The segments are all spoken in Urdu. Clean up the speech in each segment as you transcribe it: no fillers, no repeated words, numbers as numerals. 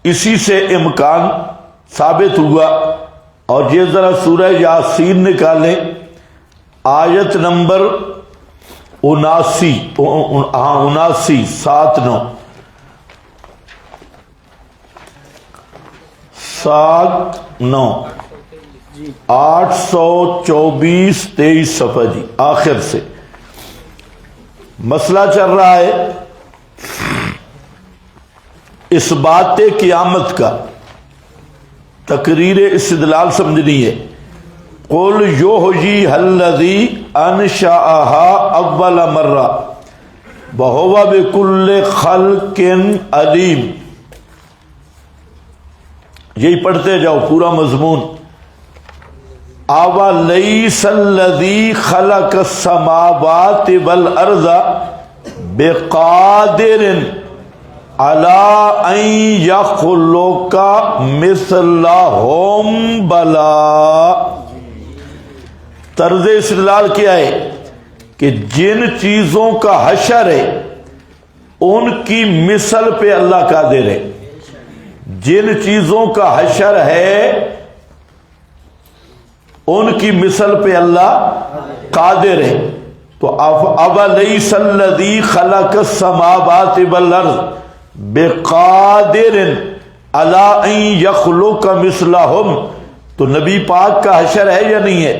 اسی سے امکان ثابت ہوا۔ اور یہ ذرا سورہ یاسین نکالیں، آیت نمبر 79 79 824 23 صفحہ جی، آخر سے مسئلہ چل رہا ہے اس بات قیامت کا، تقریر استدلال سمجھنی ہے۔ قل یحییھا الذی انشأھا اول مرہ وہو بکل خلق علیم۔ یہی پڑھتے جاؤ پورا مضمون۔ اولیس الذی خلق السماوات والارض بقادر علی ان یخلق مثلہم بلا۔ طرز استدلال کیا ہے کہ جن چیزوں کا حشر ہے ان کی مثل پہ اللہ قادر ہے۔ جن چیزوں کا حشر ہے ان کی مثل پہ اللہ قادر ہے۔ تو اولیس الذی خلق السماوات والارض بقادر علی ان یخلق مثلہم، تو نبی پاک کا حشر ہے یا نہیں ہے؟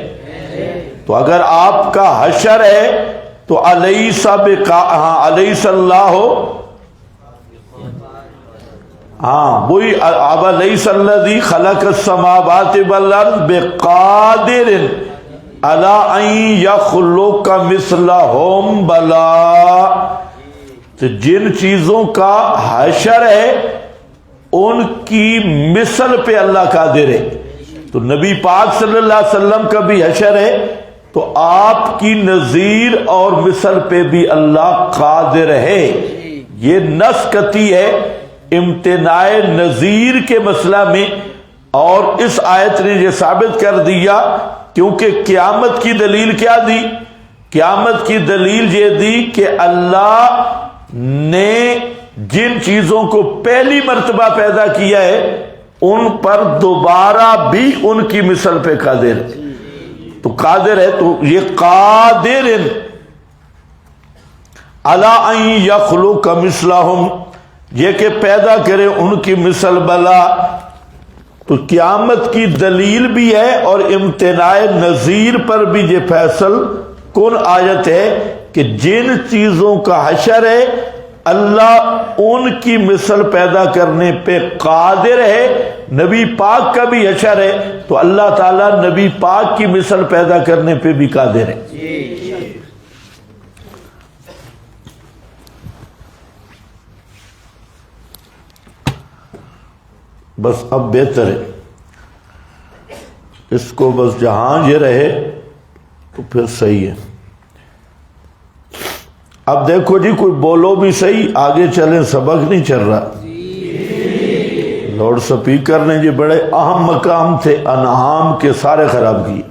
تو اگر آپ کا حشر ہے تو الیس اللہ، وہی اولیس الذی خلق السماوات والارض بقادر علی ان یخلق مثلہم بلا۔ تو جن چیزوں کا حشر ہے ان کی مثل پہ اللہ قادر ہے۔ تو نبی پاک صلی اللہ علیہ وسلم کا بھی حشر ہے تو آپ کی نظیر اور مثل پہ بھی اللہ قادر ہے۔ یہ نص قطعی ہے امتناع نظیر کے مسئلہ میں، اور اس آیت نے یہ ثابت کر دیا، کیونکہ قیامت کی دلیل کیا دی؟ قیامت کی دلیل یہ دی کہ اللہ نے جن چیزوں کو پہلی مرتبہ پیدا کیا ہے ان پر دوبارہ بھی ان کی مثل پہ قادر ہے۔ تو قادر ہے، تو یہ قادر علی ان یخلق مثلہم، یہ کہ پیدا کرے ان کی مثل بلا۔ تو قیامت کی دلیل بھی ہے اور امتناع نظیر پر بھی یہ فیصل کن آیت ہے کہ جن چیزوں کا حشر ہے اللہ ان کی مثل پیدا کرنے پہ قادر ہے۔ نبی پاک کا بھی حشر ہے تو اللہ تعالیٰ نبی پاک کی مثل پیدا کرنے پہ بھی قادر ہے۔ بس اب بہتر ہے، اس کو بس جہاں یہ رہے تو پھر صحیح ہے۔ اب دیکھو جی، کوئی بولو بھی صحیح، آگے چلیں، سبق نہیں چل رہا۔ لاؤڈ سپیکر نے جی بڑے اہم مقام تھے، انعام کے سارے خراب کیے۔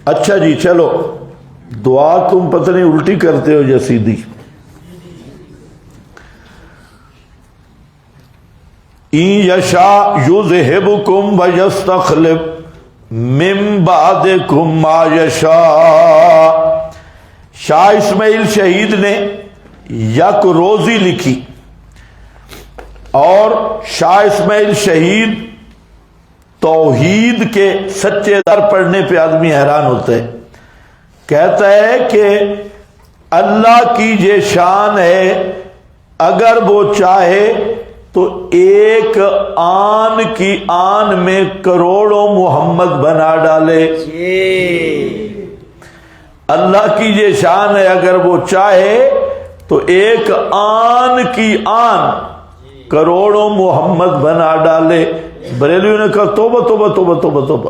اچھا جی چلو، دعا تم پتہ نہیں الٹی کرتے ہو یا سیدھی۔ ان یشاء یذہبکم ویستخلف من بعدکم ما یشاء۔ شاہ اسماعیل شہید نے یک روزی لکھی، اور شاہ اسماعیل شہید توحید کے سچے در پڑھنے پہ آدمی حیران ہوتا ہے۔ کہتا ہے کہ اللہ کی یہ شان ہے، اگر وہ چاہے تو ایک آن کی آن میں کروڑوں محمد بنا ڈالے۔ اللہ کی یہ شان ہے، اگر وہ چاہے تو ایک آن کی آن کروڑوں محمد بنا ڈالے۔ بریلویوں نے کہا توبہ توبہ توبہ توبہ توبہ،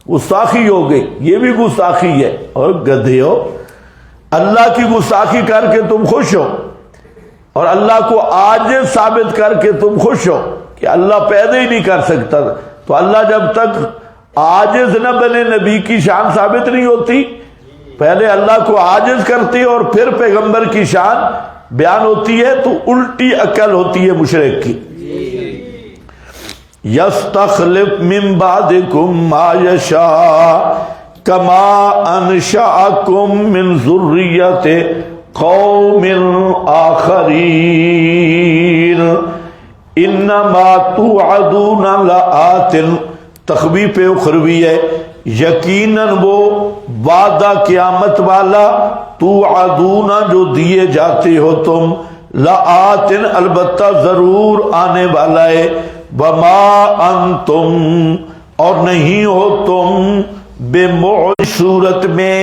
گستاخی ہو گئی، یہ بھی گستاخی ہے۔ اور گدھے ہو، اللہ کی گستاخی کر کے تم خوش ہو، اور اللہ کو عاجز ثابت کر کے تم خوش ہو کہ اللہ پیدا ہی نہیں کر سکتا۔ تو اللہ جب تک عاجز نہ بنے نبی کی شان ثابت نہیں ہوتی۔ پہلے اللہ کو عاجز کرتی اور پھر پیغمبر کی شان بیان ہوتی ہے، تو الٹی عقل ہوتی ہے مشرک کی۔ یستخلف من بعدکم ما یشاء کما انشأکم من ذریۃ قوم آخرین انما توعدون لآت، تخویف اخروی ہے، یقیناً وہ وعدہ قیامت والا، توعدون جو دیے جاتے ہو تم، لآت البتہ ضرور آنے والا ہے، وما انتم اور نہیں ہو تم، بمعجز صورت میں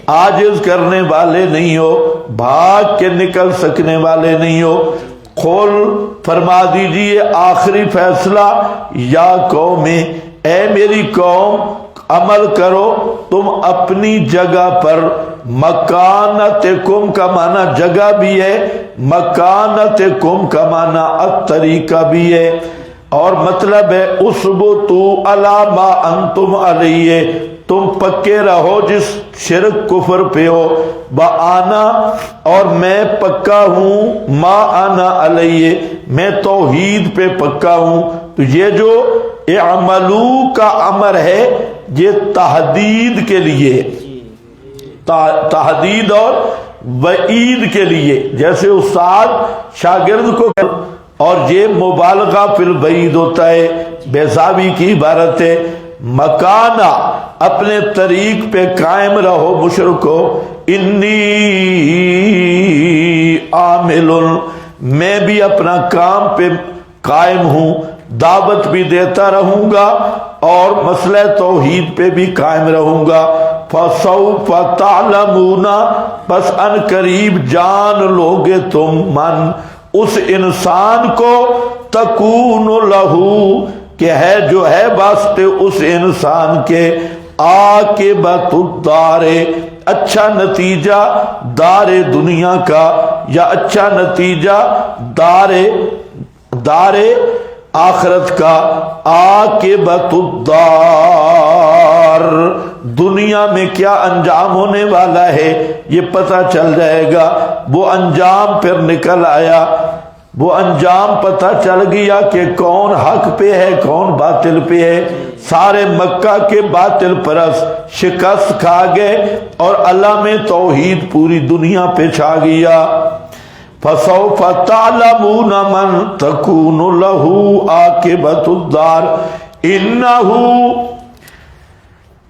عاجز کرنے والے نہیں ہو، بھاگ کے نکل سکنے والے نہیں ہو۔ قل فرما دیجئے آخری فیصلہ، یا قوم اے میری قوم، عمل کرو تم اپنی جگہ پر، مکانتکم کا معنی جگہ بھی ہے، مکانتکم کا معنی طریقہ بھی ہے، اور مطلب ہے اثبتو علی ما انتم علیہ، تم پکے رہو جس شرک کفر پہ ہو، وانا اور میں پکا ہوں، ما انا علیہ میں توحید پہ پکا ہوں۔ تو یہ جو اعملو کا امر ہے یہ تحدید کے لیے، تحدید اور وعید کے لیے، جیسے استاد شاگرد کو، اور یہ مبالغہ فی البعید ہوتا ہے، بیزابی کی عبارت ہے۔ مکانہ اپنے طریق پہ قائم رہو مشرکو، انی عامل میں بھی اپنا کام پہ قائم ہوں، دعوت بھی دیتا رہوں گا اور مسئلہ توحید پہ بھی قائم رہوں گا۔ فسوف تعلمون پس ان قریب جان لوگے تم، من اس انسان کو، تکون لہو کہ ہے جو ہے واسطے اس انسان کے، عاقبۃ الدار اچھا نتیجہ دار دنیا کا، یا اچھا نتیجہ دار آخرت کا، عاقبۃ الدار دنیا میں کیا انجام ہونے والا ہے یہ پتہ چل جائے گا۔ وہ انجام پھر نکل آیا، وہ انجام پتہ چل گیا کہ کون حق پہ ہے کون باطل پہ ہے۔ سارے مکہ کے باطل پرست شکست کھا گئے اور اللہ میں توحید پوری دنیا پہ چھا گیا۔ فسوف تعلمون من تکون لہ عاقبۃ الدار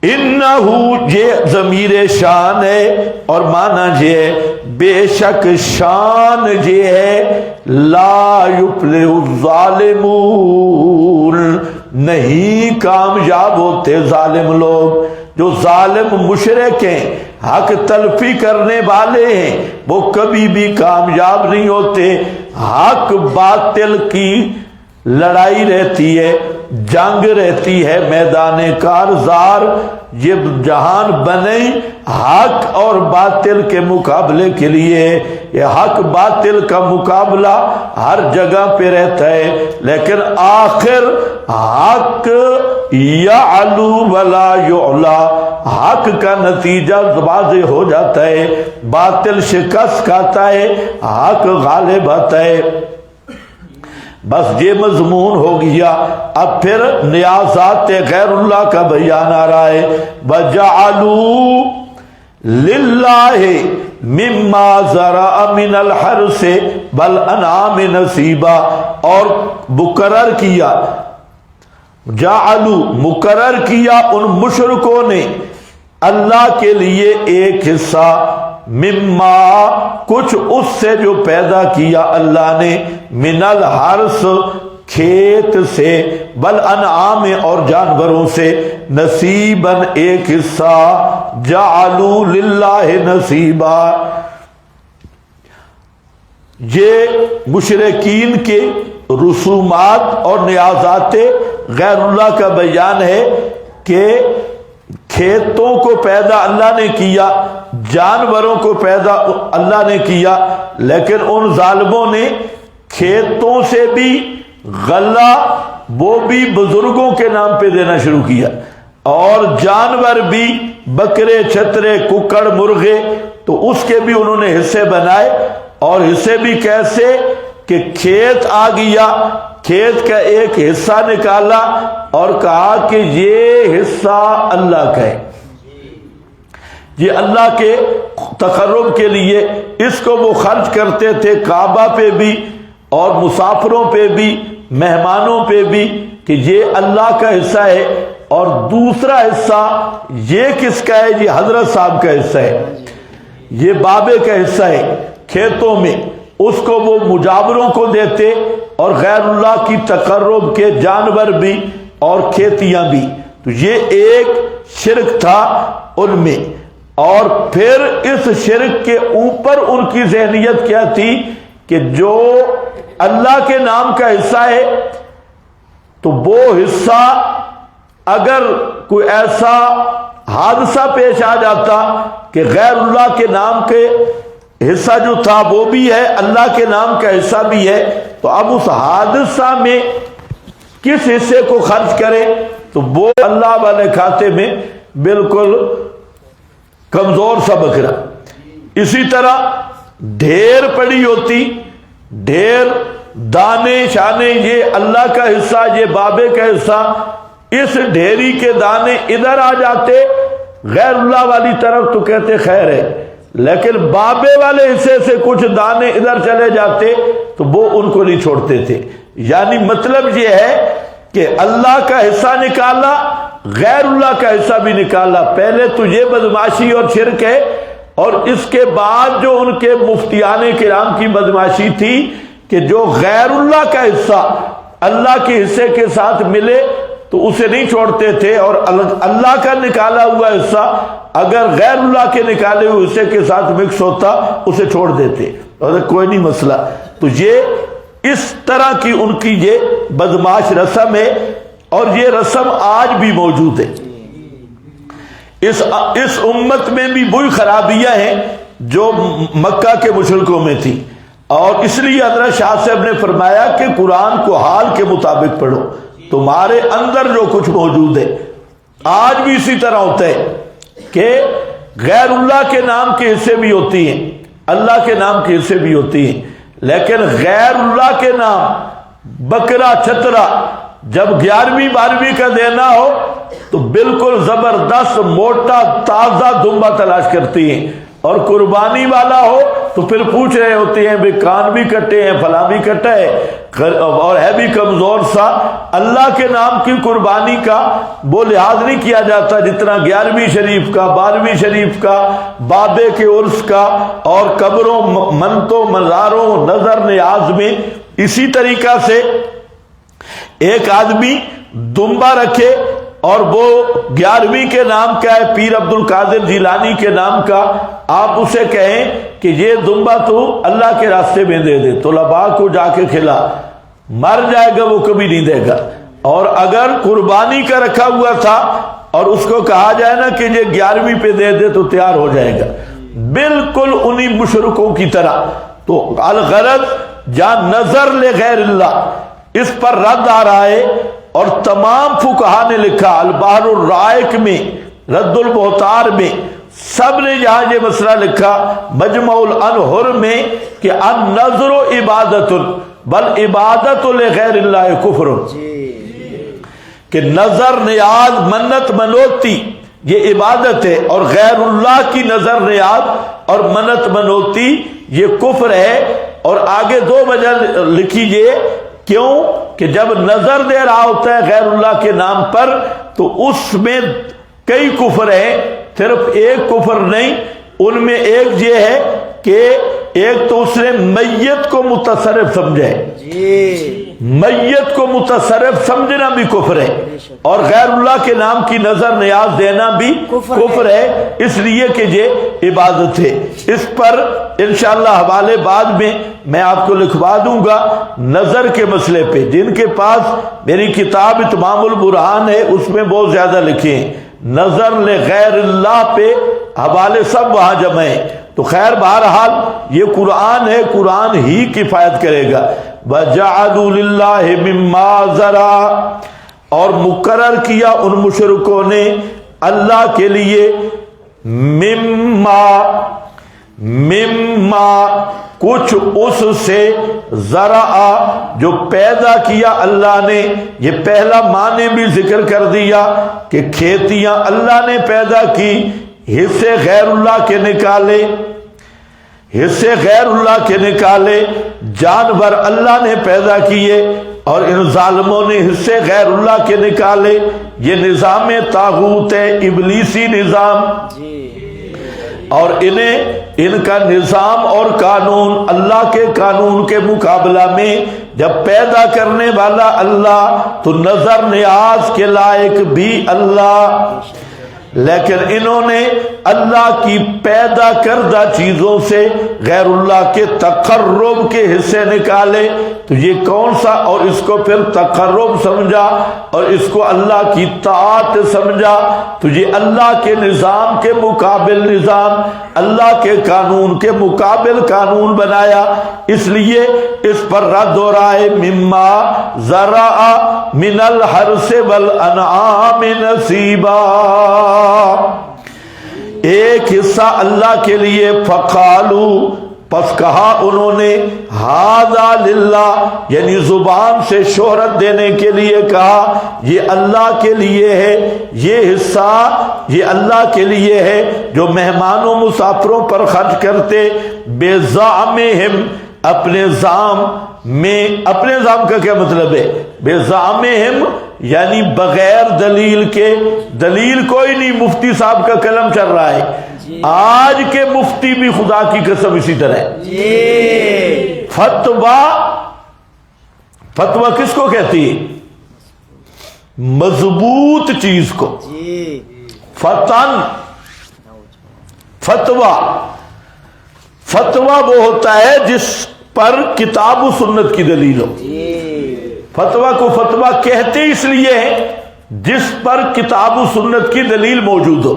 انہو یہ ضمیر شان ہے اور معنی یہ ہے بے شک شان یہ ہے، لا یفلح الظالمون نہیں کامیاب ہوتے ظالم لوگ۔ جو ظالم مشرک ہیں، حق تلفی کرنے والے ہیں، وہ کبھی بھی کامیاب نہیں ہوتے۔ حق باطل کی لڑائی رہتی ہے، جنگ رہتی ہے، میدان کارزار یہ جہان بنے حق اور باطل کے مقابلے کے لیے۔ یہ حق باطل کا مقابلہ ہر جگہ پہ رہتا ہے، لیکن آخر حق یعلو ولا یعلا، حق کا نتیجہ واضح ہو جاتا ہے، باطل شکست کھاتا ہے، حق غالب آتا ہے۔ بس یہ مضمون ہو گیا۔ اب پھر نیازات غیر اللہ کا بیان آ رہا ہے۔ وَجَعَلُوا لِلَّهِ مِمَّا زَرَعَ مِنَ الْحَرْثِ وَالْأَنْعَامِ نَصِيبًا، اور مقرر کیا، جعلوا مقرر کیا ان مشرکوں نے اللہ کے لیے ایک حصہ، مما کچھ اس سے جو پیدا کیا اللہ نے، من الحرث کھیت سے، والانعام اور جانوروں سے، نصیباً ایک حصہ، جعلوا للہ نصیبا۔ یہ مشرکین کے رسومات اور نیازات غیر اللہ کا بیان ہے کہ کھیتوں کو پیدا اللہ نے کیا، جانوروں کو پیدا اللہ نے کیا، لیکن ان ظالموں نے کھیتوں سے بھی غلہ وہ بھی بزرگوں کے نام پہ دینا شروع کیا، اور جانور بھی بکرے چھترے ککڑ مرغے، تو اس کے بھی انہوں نے حصے بنائے، اور حصے بھی کیسے کہ کھیت آ گیا، کھیت کا ایک حصہ نکالا اور کہا کہ یہ حصہ اللہ کا ہے، یہ اللہ کے تقرب کے لیے، اس کو وہ خرچ کرتے تھے کعبہ پہ بھی اور مسافروں پہ بھی، مہمانوں پہ بھی، کہ یہ اللہ کا حصہ ہے۔ اور دوسرا حصہ یہ کس کا ہے؟ یہ حضرت صاحب کا حصہ ہے، یہ بابے کا حصہ ہے کھیتوں میں، اس کو وہ مجاوروں کو دیتے، اور غیر اللہ کی تقرب کے جانور بھی اور کھیتیاں بھی۔ تو یہ ایک شرک تھا ان میں۔ اور پھر اس شرک کے اوپر ان کی ذہنیت کیا تھی کہ جو اللہ کے نام کا حصہ ہے تو وہ حصہ اگر کوئی ایسا حادثہ پیش آ جاتا کہ غیر اللہ کے نام کے حصہ جو تھا وہ بھی ہے، اللہ کے نام کا حصہ بھی ہے، تو اب اس حادثہ میں کس حصے کو خرچ کرے؟ تو وہ اللہ والے کھاتے میں بالکل کمزور سا بکرا۔ اسی طرح ڈھیر پڑی ہوتی، ڈھیر دانے شانے، یہ اللہ کا حصہ، یہ بابے کا حصہ، اس ڈھیری کے دانے ادھر آ جاتے غیر اللہ والی طرف تو کہتے خیر ہے، لیکن بابے والے حصے سے کچھ دانے ادھر چلے جاتے تو وہ ان کو نہیں چھوڑتے تھے۔ یعنی مطلب یہ ہے کہ اللہ کا حصہ نکالا، غیر اللہ کا حصہ بھی نکالا۔ پہلے تو یہ بدمعاشی اور شرک ہے، اور اس کے بعد جو ان کے مفتیان کرام کی بدمعاشی تھی کہ جو غیر اللہ کا حصہ اللہ کے حصے کے ساتھ ملے تو اسے نہیں چھوڑتے تھے، اور اللہ کا نکالا ہوا حصہ اگر غیر اللہ کے نکالے ہوئے حصے کے ساتھ مکس ہوتا اسے چھوڑ دیتے، اور کوئی نہیں مسئلہ۔ تو یہ اس طرح کی ان کی یہ بدمعاش رسم ہے، اور یہ رسم آج بھی موجود ہے۔ اس امت میں بھی وہی خرابیاں ہیں جو مکہ کے مشرکوں میں تھی، اور اس لیے حضرت شاہ صاحب نے فرمایا کہ قرآن کو حال کے مطابق پڑھو، تمہارے اندر جو کچھ موجود ہے۔ آج بھی اسی طرح ہوتا ہے کہ غیر اللہ کے نام کے حصے بھی ہوتی ہیں، اللہ کے نام کے حصے بھی ہوتی ہیں، لیکن غیر اللہ کے نام بکرا چھترا جب 11ویں 12ویں کا دینا ہو تو بالکل زبردست موٹا تازہ دمبا تلاش کرتی ہیں، اور قربانی والا ہو تو پھر پوچھ رہے ہوتے ہیں بھئی کان بھی کٹے ہیں، فلاں بھی کٹا ہے، اور ہے بھی کمزور سا۔ اللہ کے نام کی قربانی کا وہ لحاظ نہیں کیا جاتا جتنا 11ویں شریف کا، 12ویں شریف کا، بابے کے عرس کا، اور قبروں منتوں مزاروں نظر نیاز میں۔ اسی طریقہ سے ایک آدمی دمبا رکھے اور وہ 11ویں کے نام کا ہے، پیر عبد القادر جیلانی کے نام کا، آپ اسے کہیں کہ یہ دمبا تو اللہ کے راستے میں دے دے، طلباء کو جا کے کھلا، مر جائے گا وہ کبھی نہیں دے گا۔ اور اگر قربانی کا رکھا ہوا تھا اور اس کو کہا جائے نا کہ یہ 11ویں پہ دے دے تو تیار ہو جائے گا، بالکل انہی مشرکوں کی طرح۔ تو الغرض جہاں نظر لغیر اللہ، اس پر رد آ رہا ہے، اور تمام فقہا نے لکھا البحر الرائق میں، رد البہتار میں، سب نے یہاں یہ مسئلہ لکھا، مجمع الانہر میں، کہ النظر عبادت بل عبادت لغیر اللہ کفر، کہ نظر نیاز منت منوتی یہ عبادت ہے، اور غیر اللہ کی نظر نیاز اور منت منوتی یہ کفر ہے۔ اور آگے 2 وجہ لکھیجئے، کیوں کہ جب نظر دے رہا ہوتا ہے غیر اللہ کے نام پر تو اس میں کئی کفر ہیں، صرف ایک کفر نہیں، ان میں ایک یہ ہے کہ ایک تو اس نے میت کو متصرف سمجھے، میت کو متصرف سمجھنا بھی کفر ہے، اور غیر اللہ کے نام کی نظر نیاز دینا بھی کفر ہے، اس لیے کہ یہ عبادت ہے۔ اس پر انشاءاللہ حوالے بعد میں آپ کو لکھوا دوں گا نظر کے مسئلے پہ، جن کے پاس میری کتاب اتمام البرہان ہے اس میں بہت زیادہ لکھے ہیں، نظر لغیر اللہ پہ حوالے سب وہاں جمع ہیں۔ تو خیر بہرحال یہ قرآن ہے، قرآن ہی کفایت کرے گا۔ وَجَعَلُوا لِلَّهِ مِمَّا ذَرَا، اور مقرر کیا ان مشرکوں نے اللہ کے لیے مما مما کچھ اس سے، زرع جو پیدا کیا اللہ نے. یہ پہلا معنی بھی ذکر کر دیا کہ کھیتیاں اللہ نے پیدا کی، حصے غیر اللہ کے نکالے، حصے غیر اللہ کے نکالے، جانور اللہ نے پیدا کیے اور ان ظالموں نے حصے غیر اللہ کے نکالے. یہ نظام طاغوت ہے، ابلیسی نظام. اور ان کا نظام اور قانون اللہ کے قانون کے مقابلہ میں جب پیدا کرنے والا اللہ تو نظر نیاز کے لائق بھی اللہ، لیکن انہوں نے اللہ کی پیدا کردہ چیزوں سے غیر اللہ کے تقرب کے حصے نکالے. تو یہ کون سا، اور اس کو پھر تقرب سمجھا اور اس کو اللہ کی طاعت سمجھا. تو یہ اللہ کے نظام کے مقابل نظام، اللہ کے قانون کے مقابل قانون بنایا. اس لیے اس پر رد ہو رہا ہے مما زرع من الحرث والانعام نصیبا، ایک حصہ اللہ کے لیے. فقالو، پس کہا انہوں نے، ھذا للہ، یعنی زبان سے شہرت دینے کے لیے کہا یہ اللہ کے لیے ہے، یہ حصہ یہ اللہ کے لیے ہے جو مہمانوں مسافروں پر خرچ کرتے. بزعمہم، اپنے زعم میں. اپنے زعم کا کیا مطلب ہے؟ بزعمہم یعنی بغیر دلیل کے. دلیل کوئی نہیں، مفتی صاحب کا کلم چل رہا ہے. آج کے مفتی بھی خدا کی قسم اسی طرح ہے. فتویٰ کس کو کہتی ہے؟ مضبوط چیز کو. فتویٰ وہ ہوتا ہے جس پر کتاب و سنت کی دلیل ہو. فتویٰ کو فتویٰ کہتے اس لیے ہیں جس پر کتاب و سنت کی دلیل موجود ہو.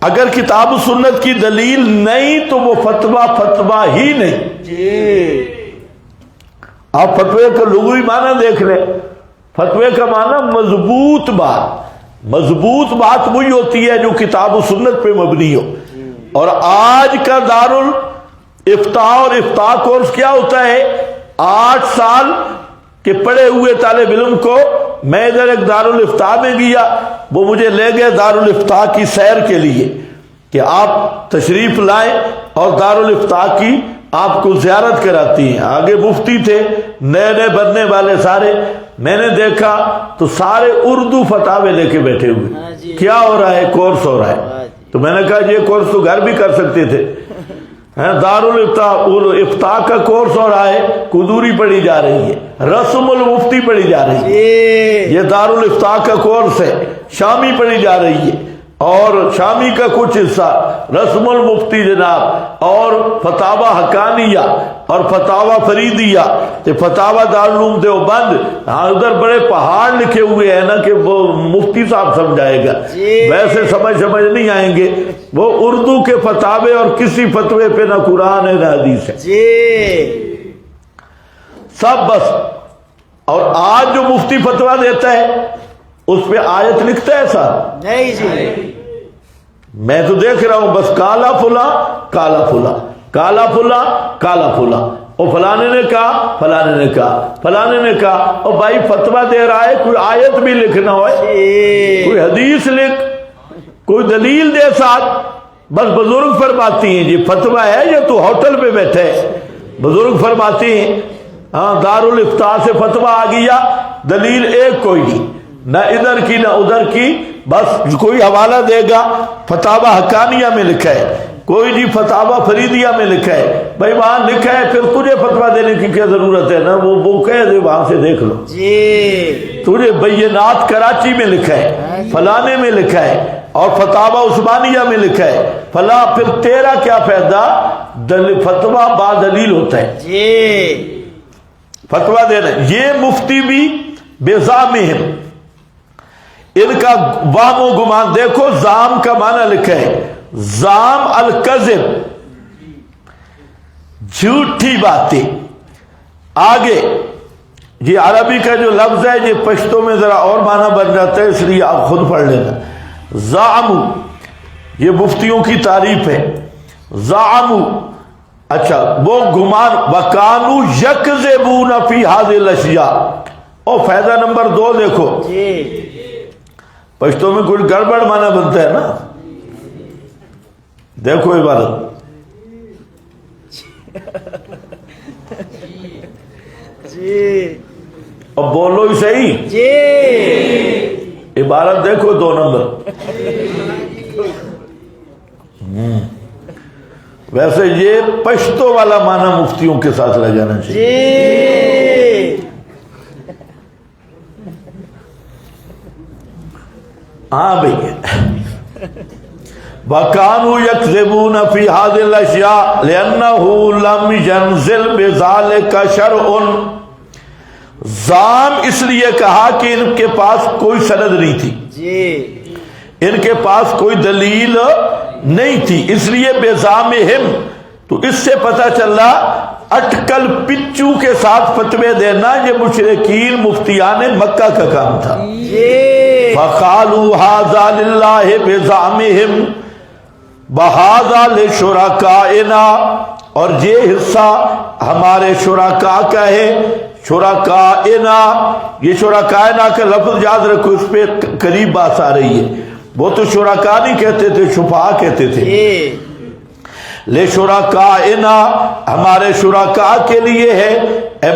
اگر کتاب و سنت کی دلیل نہیں تو وہ فتویٰ ہی نہیں. آپ فتوے کا لغوی معنی دیکھ لیں. فتوے کا معنی مضبوط بات. مضبوط بات وہی ہوتی ہے جو کتاب و سنت پہ مبنی ہو. اور آج کا دارالفتاء اور افتاء کورس کیا ہوتا ہے؟ 8 سال کے پڑھے ہوئے طالب علم کو میں ادھر ایک دارالفتاء میں گیا، وہ مجھے لے گئے دارالفتاء کی سیر کے لیے کہ آپ تشریف لائیں اور دارالفتاء کی آپ کو زیارت کراتی ہیں. آگے مفتی تھے، نئے نئے بننے والے سارے. میں نے دیکھا تو سارے اردو فتاوے لے کے بیٹھے ہوئے. کیا ہو رہا ہے؟ کورس ہو رہا ہے. تو میں نے کہا یہ کورس تو گھر بھی کر سکتے تھے. دارالفتاء کا کورس ہو رہا ہے، قدوری پڑھی جا رہی ہے، رسم المفتی پڑھی جا رہی ہے. یہ دارالفتاء کا کورس ہے، شامی پڑھی جا رہی ہے. اور شامی کا کچھ حصہ رسم المفتی جناب، اور فتاوی حقانیہ اور فتاوی فریدیہ، فتاوی دارالعلوم دیوبند. ہاں ادھر بڑے پہاڑ لکھے ہوئے ہیں نا کہ وہ مفتی صاحب سمجھائے گا، ویسے سمجھ نہیں آئیں گے. وہ اردو کے فتاوے اور کسی فتوے پہ نہ قرآن ہے نہ حدیث ہے، سب بس. اور آج جو مفتی فتویٰ دیتا ہے اس پہ آیت لکھتا ہے صاحب؟ نہیں جی. میں تو دیکھ رہا ہوں بس کالا فلا کالا فلا کالا فلا کالا فلا. اور فلانے نے کہا، فلانے نے کہا، فلانے نے کہا. اور بھائی فتویٰ دے رہا ہے، کوئی آیت بھی لکھنا ہو، کوئی حدیث لکھ، کوئی دلیل دے ساتھ. بس بزرگ فرماتی ہیں یہ فتویٰ ہے یا تو ہوٹل پہ بیٹھے. بزرگ فرماتی ہیں ہاں دارالفتاء سے فتویٰ آ گیا، دلیل ایک کوئی نہیں، نہ ادھر کی نہ ادھر کی. بس کوئی حوالہ دے گا، فتاوی حقانیہ میں لکھا ہے، کوئی جی فتاوی فریدیہ میں لکھا ہے. بھائی وہاں لکھا ہے، پھر تجھے فتویٰ دینے کی کیا ضرورت ہے؟ نا وہ کہہ دے وہاں سے دیکھ لو. تجھے بینات کراچی میں لکھا ہے، فلانے میں لکھا ہے، اور فتاوی عثمانیہ میں لکھا ہے فلاں. پھر تیرا کیا فائدہ؟ فتویٰ با دلیل ہوتا ہے. فتویٰ دینا. یہ مفتی بھی بزعمہم، ان کا وہم و گمان. دیکھو زعم کا معنی لکھا ہے، زعم الکذب، جھوٹی باتیں. آگے یہ عربی کا جو لفظ ہے یہ پشتوں میں ذرا اور معنی بن جاتا ہے، اس لیے آپ خود پڑھ لینا. زعم یہ مفتیوں کی تعریف ہے. زعموا، اچھا وہ گمان، وکانوا یکذبون فی ہذه الاشیاء۔ اور فائدہ نمبر 2 دیکھو، پشتوں میں کچھ گڑبڑ معنی بنتا ہے نا، دیکھو عبارت، اب بولو ہی صحیح، عبارت دیکھو 2 نمبر۔ ویسے یہ پشتو والا معنی مفتیوں کے ساتھ لے جانا چاہیے۔ ہاں بھئی، وَكَانُوا يَكْذِبُونَ فِي هَذِهِ الْأَشْيَاءِ لِأَنَّهُ لَمْ يَنزِلْ بِذَلِكَ شَرْعٌ۔ زام اس لیے کہا کہ ان کے پاس کوئی سند نہیں تھی، ان کے پاس کوئی دلیل نہیں تھی، اس لیے بِزَامِهِمْ، تو اس سے پتہ چلا اٹکل پچو کے ساتھ فتوے دینا یہ مشرکین مفتیان مکہ کا کام تھا۔ فَقَالُوا هَذَا لِلَّهِ بِزَعْمِهِمْ وَهَذَا لِشُرَكَائِنَا، اور یہ حصہ ہمارے شرکاء کا ہے، شرکائنا، یہ شرکائنا کا لفظ یاد رکھو، اس پہ قریب بات آ رہی ہے، وہ تو شرکاء نہیں کہتے تھے، شفعاء کہتے تھے۔ لِشُرَكَائِنَا، ہمارے شرکاء کے لیے ہے،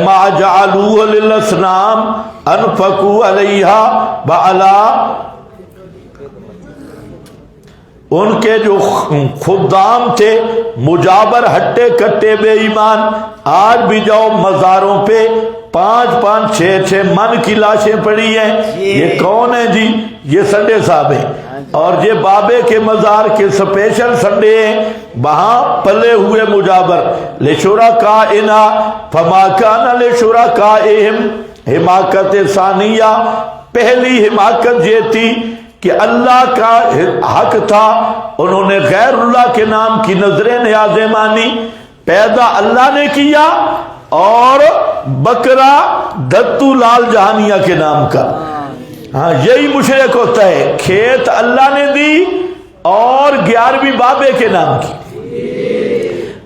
مَا جَعَلُوهُ لِلْأَصْنَامِ أَنفَقُوا عَلَيْهَا وَعَلَىٰ، ان کے جو خدام تھے مجابر ہٹے کٹے بے ایمان، آج بھی جاؤ مزاروں پہ 5-5 6-6 من کی لاشیں پڑی ہیں، یہ کون ہیں جی؟ یہ سنڈے صاحب ہیں، اور یہ بابے کے مزار کے سپیشل سنڈے ہیں، وہاں پلے ہوئے مجابر۔ لِشُرَكَائِنَا فَمَا كَانَ لِشُرَكَائِهِمْ، حماقت ثانیہ، پہلی حماقت یہ تھی کہ اللہ کا حق تھا، انہوں نے غیر اللہ کے نام کی نظریں نیازیں مانی، پیدا اللہ نے کیا، اور بکرا دتو لال جہانیہ کے نام کا۔ ہاں یہی مشرک ہوتا ہے، کھیت اللہ نے دی اور 11ویں بابے کے نام کی،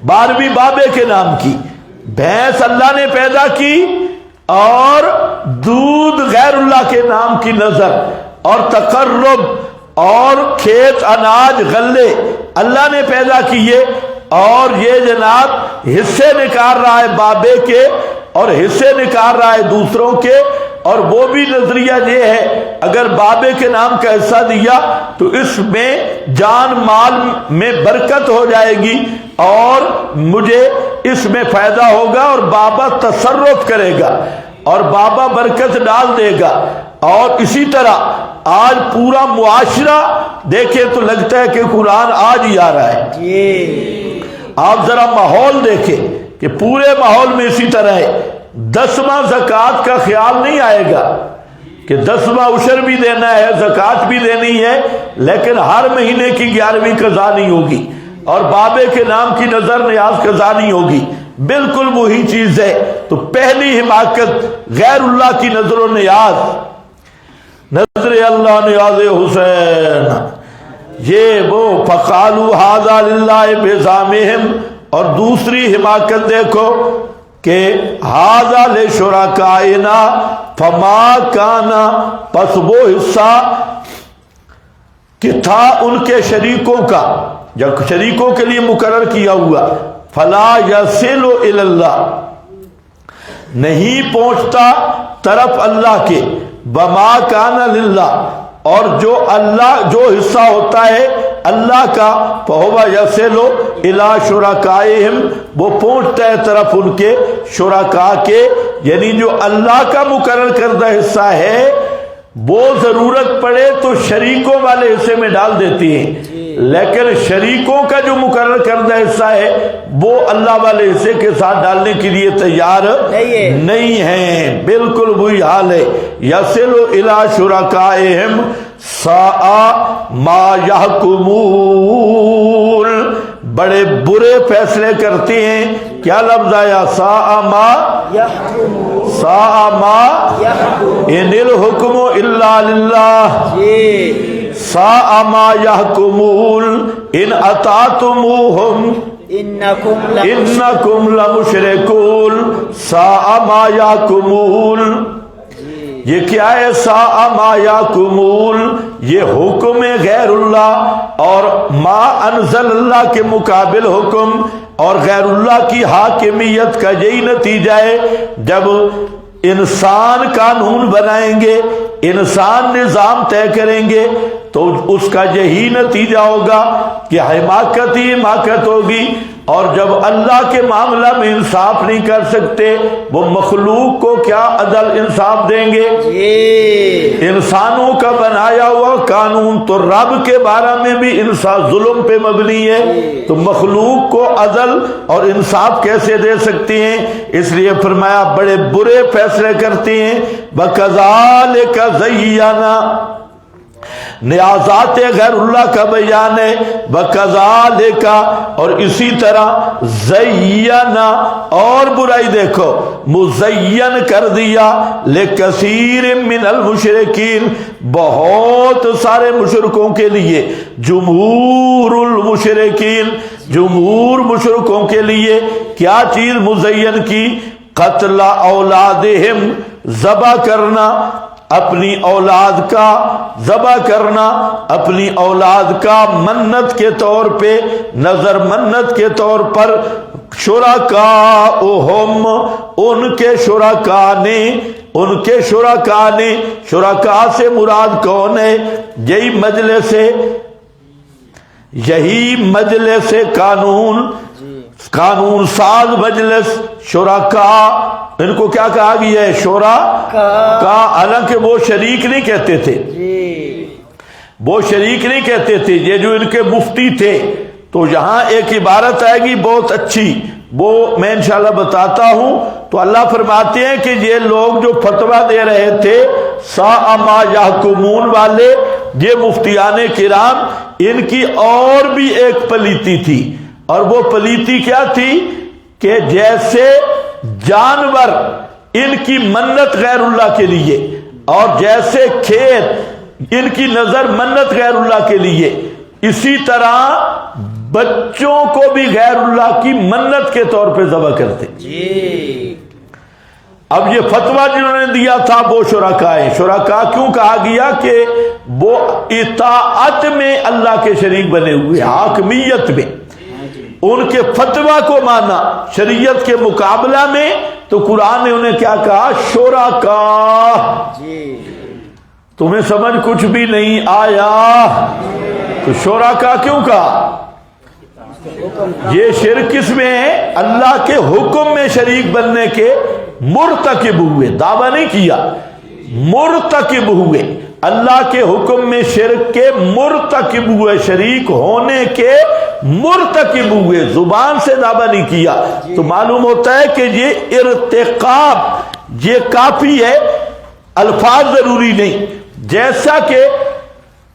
12ویں بابے کے نام کی، بھینس اللہ نے پیدا کی اور دودھ غیر اللہ کے نام کی نظر، اور تقرب، اور کھیت اناج غلے اللہ نے پیدا کیے، اور یہ جناب حصے نکال رہا ہے بابے کے اور حصے نکال رہا ہے دوسروں کے، اور وہ بھی نظریہ یہ ہے اگر بابے کے نام کا حصہ دیا تو اس میں جان مال میں برکت ہو جائے گی اور مجھے اس میں فائدہ ہوگا، اور بابا تصرف کرے گا اور بابا برکت ڈال دے گا۔ اور اسی طرح آج پورا معاشرہ دیکھے تو لگتا ہے کہ قرآن آج ہی آ رہا ہے۔ آپ ذرا ماحول دیکھیں کہ پورے ماحول میں اسی طرح ہے، 10واں زکوٰۃ کا خیال نہیں آئے گا کہ 10واں عشر بھی دینا ہے، زکوٰۃ بھی دینی ہے، لیکن ہر مہینے کی 11ویں قضا نہیں ہوگی، اور بابے کے نام کی نظر نیاز قضا نہیں ہوگی، بالکل وہی چیز ہے۔ تو پہلی حماقت غیر اللہ کی نظر و نیاز، نظر اللہ نیاز حسین، یہ وہ فقالوا ھذا للہ بزعمہم۔ اور دوسری حماقت دیکھو کہ ھذا لشرکائنا فما کانا، پس وہ حصہ کہ تھا ان کے شریکوں کا، جب شریکوں کے لیے مقرر کیا ہوا، فلا یصل الی اللہ، نہیں پہنچتا طرف اللہ کے، وما کان للہ، اور جو اللہ جو حصہ ہوتا ہے اللہ کا، فہو یصل الی شرکائہم، وہ پہنچتا ہے طرف ان کے شرکاء کے، یعنی جو اللہ کا مقرر کردہ حصہ ہے وہ ضرورت پڑے تو شریکوں والے حصے میں ڈال دیتی ہیں، لیکن شریکوں کا جو مقرر کردہ حصہ ہے وہ اللہ والے حصے کے ساتھ ڈالنے کے لیے تیار نہیں ہیں۔ بالکل وہی حال ہے، یصل الی شرکائہم ساء ما یحکمون، بڑے برے فیصلے کرتے ہیں۔ کیا لفظ آیا؟ ساء ما یحکمون، ساء ما ان الحکم الا للہ، ساء ما یحکمون ان اطعتموہم انکم لمشرکون ساء ما یحکمون. یہ کیا ہے؟ ساء ما یحکمون، یہ حکم غیر اللہ اور ما انزل اللہ کے مقابل حکم اور غیر اللہ کی حاکمیت کا یہی نتیجہ ہے. جب انسان قانون بنائیں گے، انسان نظام طے کریں گے تو اس کا یہی نتیجہ ہوگا کہ حماقت ہی حماقت ہوگی. اور جب اللہ کے معاملہ میں انصاف نہیں کر سکتے، وہ مخلوق کو کیا عدل انصاف دیں گے؟ انسانوں کا بنایا ہوا قانون تو رب کے بارے میں بھی انصاف ظلم پہ مبنی ہے، تو مخلوق کو عدل اور انصاف کیسے دے سکتے ہیں؟ اس لیے فرمایا بڑے برے فیصلے کرتے ہیں. وَكَذَلِكَ زَيَّنَا، نیازات غیر اللہ کا بیان ہے. وَكَذَلِكَ، اور اسی طرح زینا، اور برائی دیکھو مزین کر دیا لکثیر من المشرکین، بہت سارے مشرکوں کے لیے، جمہور المشرکین، جمہور مشرکوں کے لیے کیا چیز مزین کی؟ قتل اولادہم، ذبح کرنا اپنی اولاد کا، ذبح کرنا اپنی اولاد کا منت کے طور پہ، نظر منت کے طور پر. شرکاؤہم، ان کے شرکاء نے، ان کے شرکاء نے، شرکاء سے مراد کون ہے؟ یہی مجلس قانون ساز مجلس شرکاء، ان کو کیا کہا گیا ہے؟ شرکاء. حالانکہ وہ شریک نہیں کہتے تھے، وہ شریک نہیں کہتے تھے. یہ جو ان کے مفتی تھے، تو یہاں ایک عبارت آئے گی بہت اچھی، وہ میں انشاءاللہ بتاتا ہوں. تو اللہ فرماتے ہیں کہ یہ لوگ جو فتویٰ دے رہے تھے ساء ما یحکمون والے، یہ مفتیان کرام، ان کی اور بھی ایک پلیتی تھی. اور وہ پلیتی کیا تھی؟ کہ جیسے جانور ان کی منت غیر اللہ کے لیے، اور جیسے کھیت ان کی نظر منت غیر اللہ کے لیے، اسی طرح بچوں کو بھی غیر اللہ کی منت کے طور پہ ذبح کرتے. اب یہ فتویٰ جنہوں نے دیا تھا وہ شرکاء ہیں. شرکاء کیوں کہا گیا؟ کہ وہ اطاعت میں اللہ کے شریک بنے ہوئے، حاکمیت میں ان کے فتویٰ کو مانا شریعت کے مقابلہ میں. تو قرآن نے انہیں کیا کہا؟ شرکاء. تمہیں سمجھ کچھ بھی نہیں آیا؟ تو شرکاء کیوں کہا؟ یہ شرک کس میں ہے؟ اللہ کے حکم میں شریک بننے کے مرتکب ہوئے، دعویٰ نہیں کیا، مرتکب ہوئے. اللہ کے حکم میں شرک کے مرتکب ہوئے، شریک ہونے کے مرتکب ہوئے، زبان سے دعویٰ نہیں کیا. تو معلوم ہوتا ہے کہ یہ ارتکاب یہ کافی ہے، الفاظ ضروری نہیں. جیسا کہ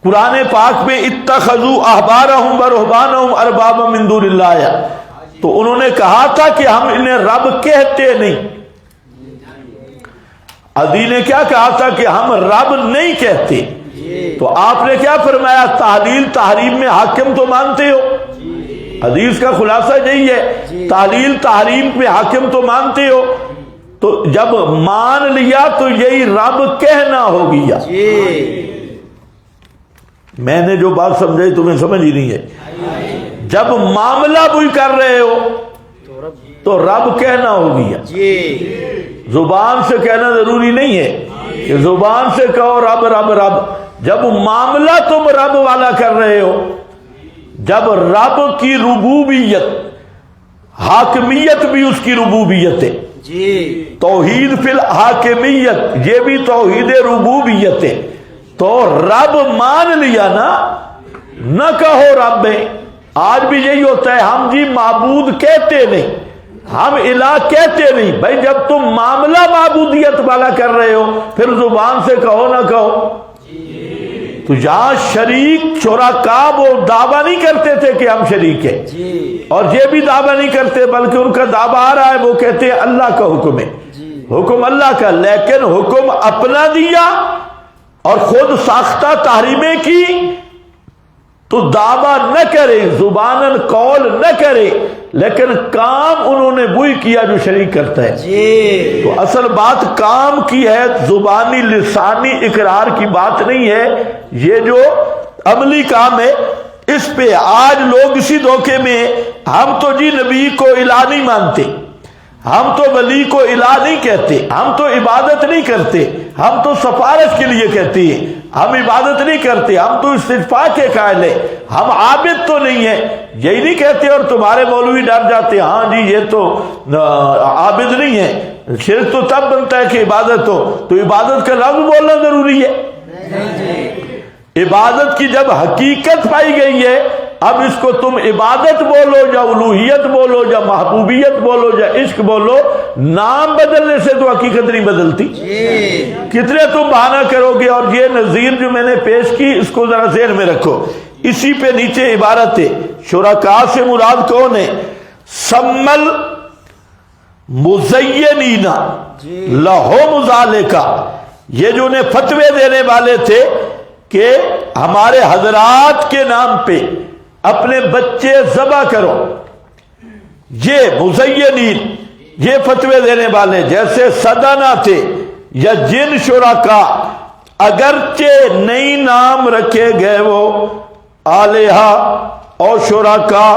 قرآن پاک میں اتخذوا احبارہم ورہبانہم اربابا من دون اللہ، تو انہوں نے کہا تھا کہ ہم انہیں رب کہتے نہیں. عدی نے کیا کہا تھا؟ کہ ہم رب نہیں کہتے. تو آپ نے کیا فرمایا؟ تحلیل تحریم میں حاکم تو مانتے ہو. حدیث کا خلاصہ یہی ہے، تحلیل تحریم میں حاکم تو مانتے ہو. تو جب مان لیا تو یہی رب کہنا ہو گیا. میں نے جو بات سمجھائی تمہیں سمجھ ہی نہیں ہے. جب معاملہ بھی کر رہے ہو تو رب کہنا ہو گیا. زبان سے کہنا ضروری نہیں ہے کہ زبان سے کہو رب رب رب. جب معاملہ تم رب والا کر رہے ہو، جب رب کی ربوبیت، حاکمیت بھی اس کی ربوبیت ہے. توحید فی الحاکمیت، یہ بھی توحید ربوبیت ہے. تو رب مان لیا نا، نہ کہو رب ہے. آج بھی یہی ہوتا ہے، ہم جی معبود کہتے نہیں، ہم الہ کہتے نہیں. بھائی جب تم معاملہ معبودیت والا کر رہے ہو پھر زبان سے کہو نہ کہو. تو یہاں شریک شرکاء وہ دعویٰ نہیں کرتے تھے کہ ہم شریک ہیں، اور یہ بھی دعویٰ نہیں کرتے، بلکہ ان کا دعویٰ آ رہا ہے، وہ کہتے ہیں اللہ کا حکم ہے، حکم اللہ کا. لیکن حکم اپنا دیا اور خود ساختہ تحریمیں کی تو دعویٰ نہ کرے، زبانن قول نہ کرے، لیکن کام انہوں نے وہی کیا جو شریک کرتا ہے۔ تو اصل بات کام کی ہے، زبانی لسانی اقرار کی بات نہیں ہے، یہ جو عملی کام ہے اس پہ آج لوگ اسی دھوکے میں ہم تو جی نبی کو الہ نہیں مانتے، ہم تو ولی کو الہ نہیں کہتے، ہم تو عبادت نہیں کرتے، ہم تو سفارش کے لیے کہتے ہیں، ہم عبادت نہیں کرتے، ہم تو استغفار کے قائل ہیں، ہم عابد تو نہیں ہیں، یہی نہیں کہتے، اور تمہارے مولوی ڈر جاتے ہیں ہاں جی یہ تو عابد نہیں ہے۔ شرک تو تب بنتا ہے کہ عبادت ہو، تو عبادت کا لفظ بولنا ضروری ہے؟ عبادت کی جب حقیقت پائی گئی ہے، اب اس کو تم عبادت بولو یا الوہیت بولو یا محبوبیت بولو یا عشق بولو، نام بدلنے سے تو حقیقت نہیں بدلتی۔ کتنے تم بہانہ کرو گے؟ اور یہ نظیر جو میں نے پیش کی اس کو ذرا ذہن میں رکھو، اسی پہ نیچے عبارت ہے۔ شرکاء سے مراد کون ہے؟ سمل مزینین لہم ذالکا، یہ جو انہیں فتوے دینے والے تھے کہ ہمارے حضرات کے نام پہ اپنے بچے ذبح کرو، یہ مزینین، یہ فتوے دینے والے جیسے سدانہ تھے یا جن شرکاء، اگرچہ نئی نام رکھے گئے وہ آلیہ اور شرکاء،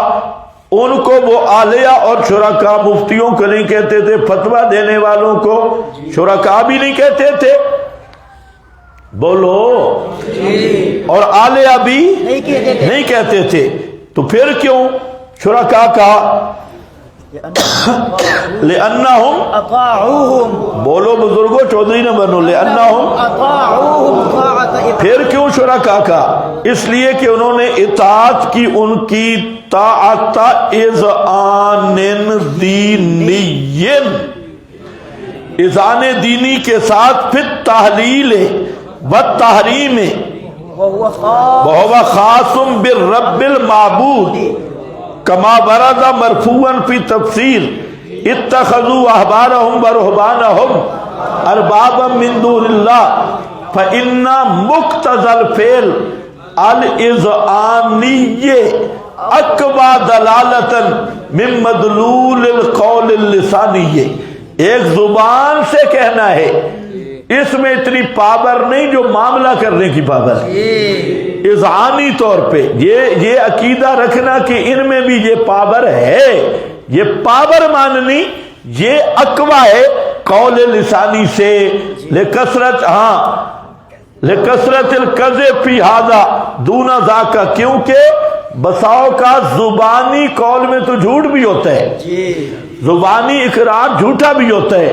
ان کو وہ آلیہ اور شرکاء مفتیوں کو نہیں کہتے تھے، فتوہ دینے والوں کو شرکاء بھی نہیں کہتے تھے، بولو، اور آلیہ بھی نہیں کہتے تھے، تو پھر کیوں شرکاء کہا؟ لِأَنَّهُمْ اطاعوہم، بولو بزرگوں، چودھری نہ بنو، لِأَنَّهُمْ اطاعوہم طاعت، پھر کیوں شرکاء کہا؟ اس لیے کہ انہوں نے اطاعت کی ان کی طاعت اذعان دینی، اذعان دینی کے ساتھ پھر تحلیل والتحریم، وَهُوَ خاص بالرب المعبود کما ورد مرفوعا فی تفسیر اتخذوا احبارهم ورهبانهم اربابا من دون اللہ فإن مقتضى الفعل الاذعانی اقوی دلالتا من مدلول القول اللسانی، ایک زبان سے کہنا ہے، اس میں اتنی پاور نہیں جو معاملہ کرنے کی پاور ہے، اذعانی طور پہ یہ عقیدہ رکھنا کہ ان میں بھی یہ پاور ہے، یہ پاور ماننی یہ اقوی ہے قول لسانی سے، لکثرت لکثرت الکذب فی ھذا دون ذاک، کیونکہ بساؤ کا زبانی قول میں تو جھوٹ بھی ہوتا ہے، زبانی اقرار جھوٹا بھی ہوتا ہے،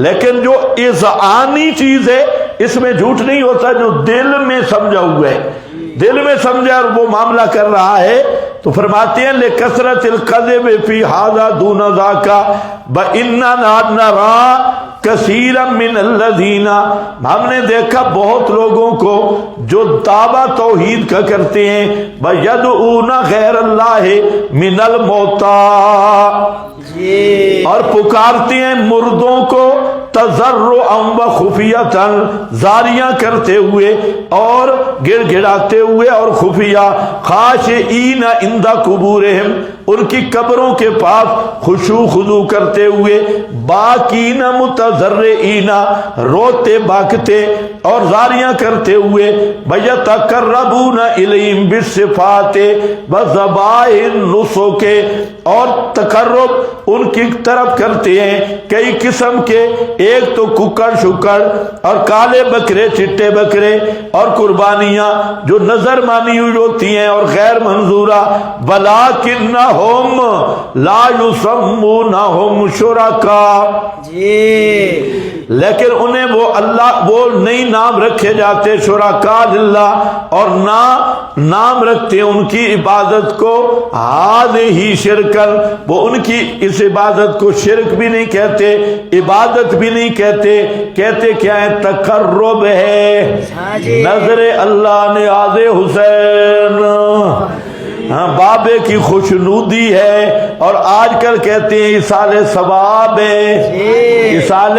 لیکن جو اذعانی چیز ہے اس میں جھوٹ نہیں ہوتا، جو دل میں سمجھا ہوا ہے، دل میں سمجھا اور وہ معاملہ کر رہا ہے، تو فرماتے ہیں لکثرت الکذب فی ھذا دون ذاک وَإِنَّنَا نَرَىٰ کثیرا من الذین، ہم نے دیکھا بہت لوگوں کو جو دعویٰ توحید کا کرتے ہیں، وَيَدْعُونَ غَيْرَ اللَّهِ مِنَ الْمَوْتَىٰ، اور پکارتے ہیں مردوں کو تضرعا و خفیۃ، زاریاں کرتے ہوئے اور گڑ گڑاتے ہوئے اور خفیہ، خاشعین عند قبورہم، ان کی قبروں کے پاس خشوع خضوع کرتے ہوئے، باکین متضرعین، روتے باکتے اور زاریاں کرتے ہوئے، بیتقربون الیہم بالصفات وذبائح النسک، اور تقرب ان کی طرف کرتے ہیں کئی قسم کے، ایک تو ککڑ شکڑ اور کالے بکرے چٹے بکرے اور قربانیاں جو نظر مانی ہوئی ہوتی ہیں اور غیر منظورہ، وَلَٰكِنَّهُمْ لَا يُسَمُّونَهُمْ شُرَكَاءَ، لیکن انہیں وہ اللہ وہ نہیں نام رکھے جاتے شرکاء للہ، اور نہ نام رکھتے ان کی عبادت کو ہذہ شرکن، وہ ان کی اس عبادت کو شرک بھی نہیں کہتے، عبادت بھی نہیں کہتے، کہتے کیا ہے؟ تقرب ہے، نظر اللہ نے آز حسین ہاں بابے کی خوشنودی ہے، اور آج کل کہتے ہیں ایصال ثواب ہے، ایصال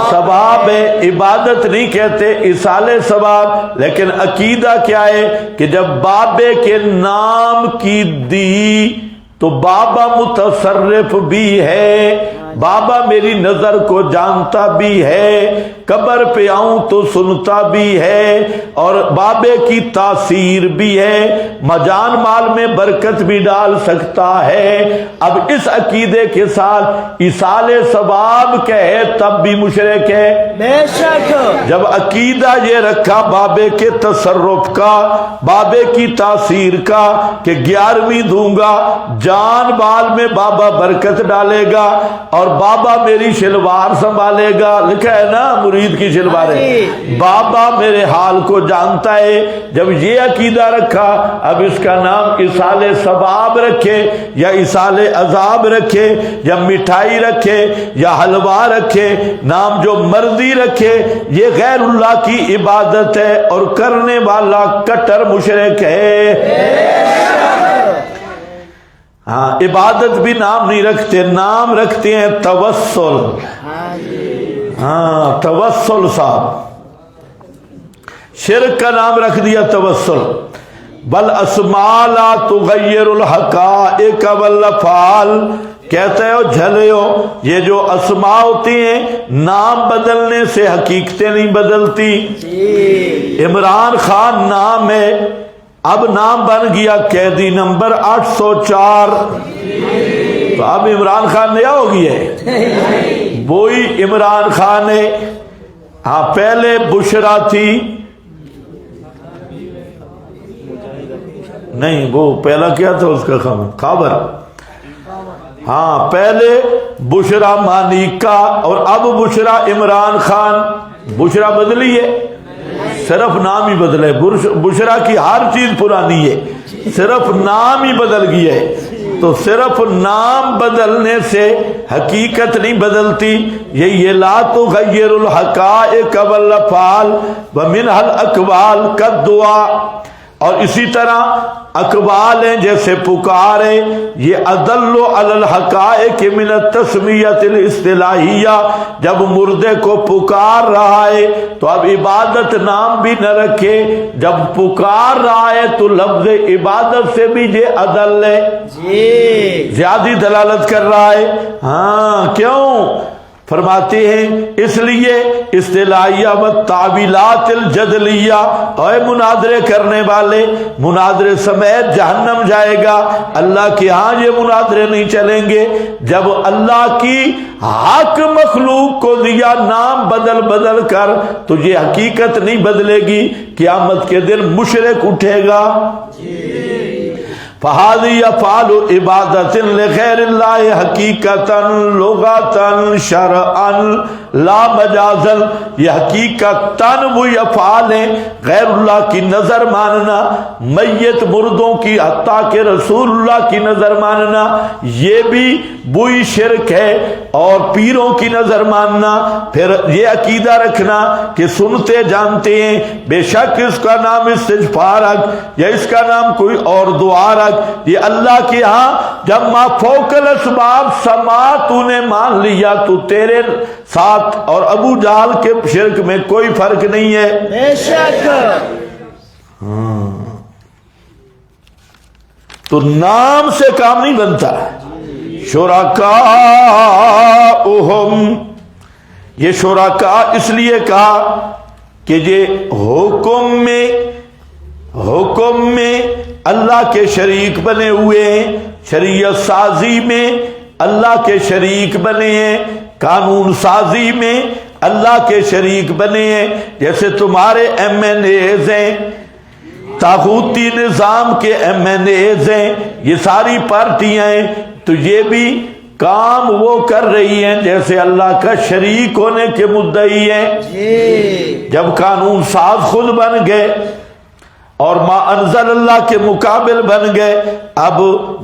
ثواب ہے، عبادت نہیں کہتے، ایصال ثواب۔ لیکن عقیدہ کیا ہے کہ جب بابے کے نام کی دی تو بابا متصرف بھی ہے، بابا میری نظر کو جانتا بھی ہے، قبر پہ آؤں تو سنتا بھی ہے، اور بابے کی تاثیر بھی ہے، جان مال میں برکت بھی ڈال سکتا ہے۔ اب اس عقیدے کے ساتھ ایصال ثواب کہے تب بھی مشرک ہے، بے شک۔ جب عقیدہ یہ رکھا بابے کے تصرف کا، بابے کی تاثیر کا، کہ 11ویں دوں گا، جان بال میں بابا برکت ڈالے گا، اور بابا میری شلوار سنبھالے گا، لکھا ہے نا مرید کی شلواریں، بابا میرے حال کو جانتا ہے۔ جب یہ عقیدہ رکھا، اب اس کا نام ایصال ثواب رکھے یا ایصال عذاب رکھے یا مٹھائی رکھے یا حلوہ رکھے، نام جو مرضی رکھے، یہ غیر اللہ کی عبادت ہے اور کرنے والا کٹر مشرک ہے۔ ہاں عبادت بھی نام نہیں رکھتے، نام رکھتے ہیں توسل۔ ہاں توسل صاحب، شرک کا نام رکھ دیا توسل۔ بل اسماء لا تغیر الحقائق والافعال، کہتے ہو جھلے ہو، یہ جو اسماء ہوتی ہیں نام بدلنے سے حقیقتیں نہیں بدلتی۔ عمران خان نام ہے، اب نام بن گیا قیدی نمبر 804، تو اب عمران خان نیا ہو گیا ہے، وہی عمران خان ہے۔ ہاں پہلے بشرا تھی، نہیں وہ پہلا کیا تھا اس کا خبر، ہاں پہلے بشرا مانیکا اور اب بشرا عمران خان۔ بشرا بدلی ہے، صرف نام ہی بدلے، بشرا کی ہر چیز پرانی ہے، صرف نام ہی بدل گیا ہے۔ تو صرف نام بدلنے سے حقیقت نہیں بدلتی، یہ لا تغیر الحقائق والافعال ومنها الاقوال کالدعاء، اور اسی طرح اقوال ہیں جیسے پکار ہے، یہ ادل علی الحقائق من التسمیۃ الاصطلاحیہ، جب مردے کو پکار رہا ہے تو اب عبادت نام بھی نہ رکھے، جب پکار رہا ہے تو لفظ عبادت سے بھی یہ عدل ہے، زیادہ دلالت کر رہا ہے۔ ہاں کیوں؟ فرماتے ہیں اس لیے اصطلاحیہ و تعویلات الجدلیہ، اے مناظرے کرنے والے، مناظرے سمیت جہنم جائے گا، اللہ کے ہاں یہ مناظرے نہیں چلیں گے۔ جب اللہ کی حق مخلوق کو دیا نام بدل بدل کر تو یہ حقیقت نہیں بدلے گی، قیامت کے دن مشرک اٹھے گا۔ فَهَذِهِ أَفْعَالُ عِبَادَةٍ لِغَيْرِ اللَّهِ حَقِيقَةً لُغَةً شَرْعًا لا مجازن، یہ حقیقتاً وہی افعال ہیں، غیر اللہ کی نظر ماننا، میت مردوں کی حتیٰ کہ رسول اللہ کی نظر ماننا، یہ بھی وہی شرک ہے، اور پیروں کی نظر ماننا، پھر یہ عقیدہ رکھنا کہ سنتے جانتے ہیں، بے شک اس کا نام استغفار رکھ یا اس کا نام کوئی اور دعا رکھ، یہ اللہ کے ہاں جب ما فوق الاسباب سما تو نے مان لیا تو تیرے ساتھ اور ابو جہل کے شرک میں کوئی فرق نہیں ہے۔ بے شک۔ تو نام سے کام نہیں بنتا۔ شرکاؤہم، یہ شرکاء اس لیے کہا کہ یہ حکم میں اللہ کے شریک بنے ہوئے ہیں، شریعت سازی میں اللہ کے شریک بنے ہیں، قانون سازی میں اللہ کے شریک بنے ہیں، جیسے تمہارے ایم این ایز ہیں، طاغوتی نظام کے ایم این ایز ہیں، یہ ساری پارٹیاں ہیں، تو یہ بھی کام وہ کر رہی ہیں جیسے اللہ کا شریک ہونے کے مدعی ہیں۔ جب قانون ساز خود بن گئے، اور ما انزل اللہ کے مقابل بن گئے. اب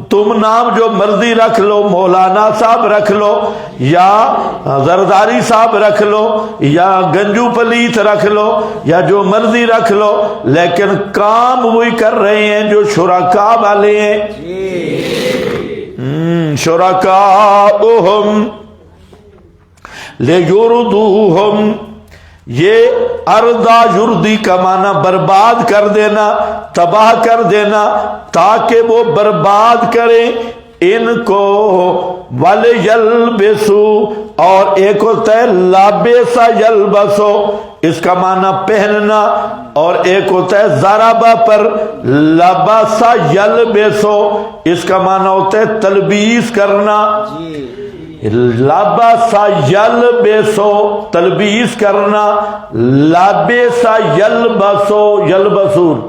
تم نام جو مرضی رکھ لو، مولانا صاحب رکھ لو یا زرداری صاحب رکھ لو یا گنجو پلیت رکھ لو یا جو مرضی رکھ لو، لیکن کام وہی کر رہے ہیں جو شرکاء والے ہیں. شرکاؤہم لیردوہم، یہ اردا یردی کا معنی برباد کر دینا، تباہ کر دینا، تاکہ وہ برباد کریں ان کو. وَلِيَلْبِسُوا، اور ایک ہوتا ہے لابس یلبسو، اس کا معنی پہننا، اور ایک ہوتا ہے ضربہ پر لبس یلبسو، اس کا معنی ہوتا ہے تلبیس کرنا. لبس یلبسو تلبیس کرنا، لبس یلبسو یلبسون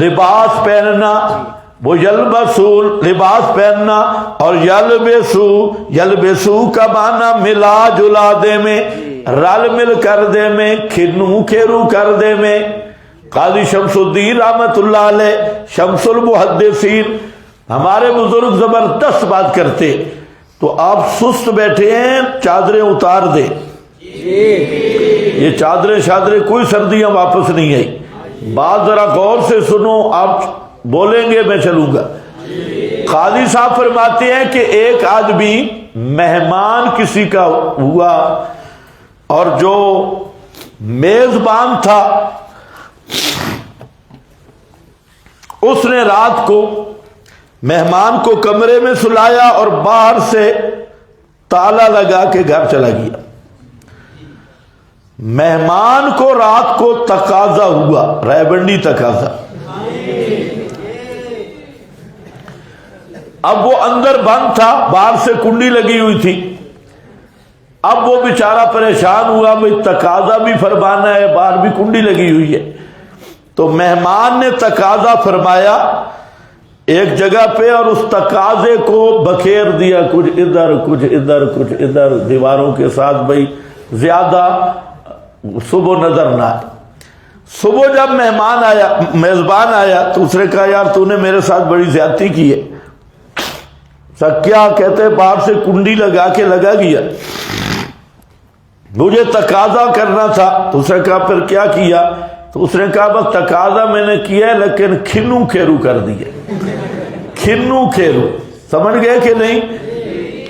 لباس پہننا، وہ یلبسون لباس پہننا، اور یلبسو یلبسو کا معنی ملا جلا دے میں، رل مل کر دے میں، کھنو کھیرو کر دے میں. قاضی شمس الدین رحمت اللہ علیہ شمس المحدثین، ہمارے بزرگ زبردست بات کرتے. تو آپ سست بیٹھے ہیں، چادریں اتار دیں. یہ چادریں شادریں کوئی سردیاں واپس نہیں آئی. بات ذرا غور سے سنو، آپ بولیں گے میں چلوں گا. قاضی صاحب فرماتے ہیں کہ ایک آدمی مہمان کسی کا ہوا، اور جو میزبان تھا اس نے رات کو مہمان کو کمرے میں سلایا اور باہر سے تالا لگا کے گھر چلا گیا. مہمان کو رات کو تقاضا ہوا، ریبنڈی تقاضا. اب وہ اندر بند تھا، باہر سے کنڈی لگی ہوئی تھی. اب وہ بیچارہ پریشان ہوا، بھئی تقاضا بھی فرمانا ہے، باہر بھی کنڈی لگی ہوئی ہے. تو مہمان نے تقاضا فرمایا ایک جگہ پہ، اور اس تقاضے کو بکھیر دیا، کچھ ادھر کچھ ادھر کچھ ادھر دیواروں کے ساتھ، بھئی زیادہ صبح نظر نہ آئے. صبح جب مہمان آیا، میزبان آیا، تو اس نے کہا یار تو نے میرے ساتھ بڑی زیادتی کی ہے. کیا کہتے باہر سے کنڈی لگا کے لگا گیا، مجھے تقاضا کرنا تھا. تو اس نے کہا پھر کیا کیا؟ تو اس نے کہا بس تقاضا میں نے کیا ہے لیکن کھنو کھیرو کر دیے. کھنو کھیرو سمجھ گئے کہ نہیں؟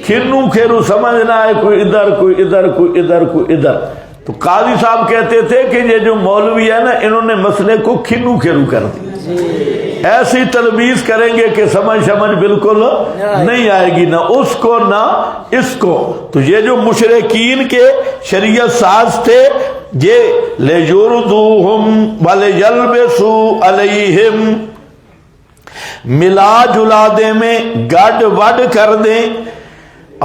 کھنو کھیرو سمجھنا ہے، کوئی ادھر کوئی ادھر کوئی ادھر کوئی ادھر. تو قاضی صاحب کہتے تھے کہ یہ جو مولوی ہے نا، انہوں نے مسئلے کو کھنو کھیرو کر دی. ایسی تلبیس کریں گے کہ سمجھ بالکل نہیں آئے گی، نہ اس کو نہ اس کو. تو یہ جو مشرکین کے شریعت ساز تھے، یہ لیردوہم ولیلبسوا علیہم، ملا جلا دے میں گڈ وڈ کر دیں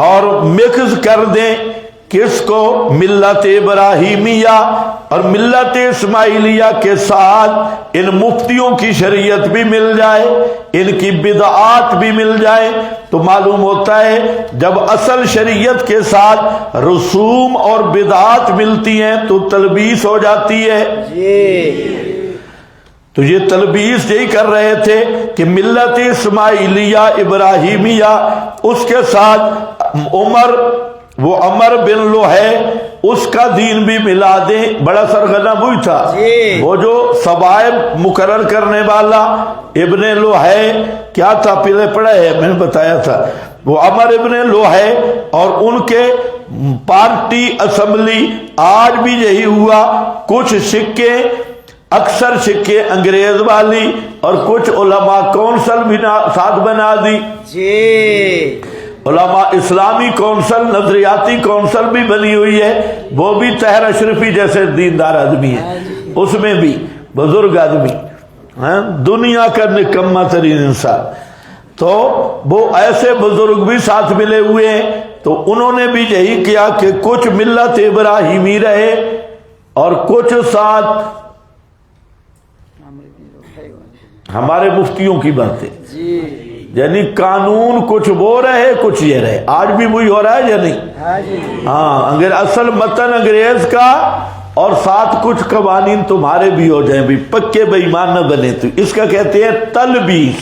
اور مکس کر دیں. کس کو؟ ملت ابراہیمیہ اور ملت اسماعیلیہ کے ساتھ ان مفتیوں کی شریعت بھی مل جائے، ان کی بدعات بھی مل جائے. تو معلوم ہوتا ہے جب اصل شریعت کے ساتھ رسوم اور بدعات ملتی ہیں تو تلبیس ہو جاتی ہے. تو یہ تلبیس یہی کر رہے تھے کہ ملت اسماعیلیہ ابراہیمیہ، اس کے ساتھ وہ عمر بن لوہے، اس کا دین بھی ملا دیں. بڑا سرغنہ وہی تھا، وہ جو سوائب مقرر کرنے والا ابن لوہے کیا تھا، پہلے پڑھا ہے میں نے بتایا تھا. وہ عمر ابن لوہے اور ان کے پارٹی اسمبلی آج بھی یہی ہوا. کچھ سکے، اکثر سکے انگریز والی، اور کچھ علماء کونسل بھی ساتھ بنا دی. علماء اسلامی کونسل، نظریاتی کونسل بھی بنی ہوئی ہے. وہ بھی طاہر اشرفی جیسے دیندار آدمی ہے، اس میں بھی بزرگ آدمی، دنیا کا نکمہ ترین انسان. تو وہ ایسے بزرگ بھی ساتھ ملے ہوئے ہیں. تو انہوں نے بھی یہی کیا کہ کچھ ملت ابراہیمی رہے اور کچھ ساتھ ہمارے مفتیوں کی باتیں، یعنی قانون کچھ وہ رہے کچھ یہ رہے. آج بھی وہی ہو رہا ہے یا نہیں؟ ہاں، اصل متن انگریز کا اور ساتھ کچھ قوانین تمہارے بھی ہو جائیں بھی، پکے بے ایمان نہ بنے، تو اس کا کہتے ہیں تلبیس۔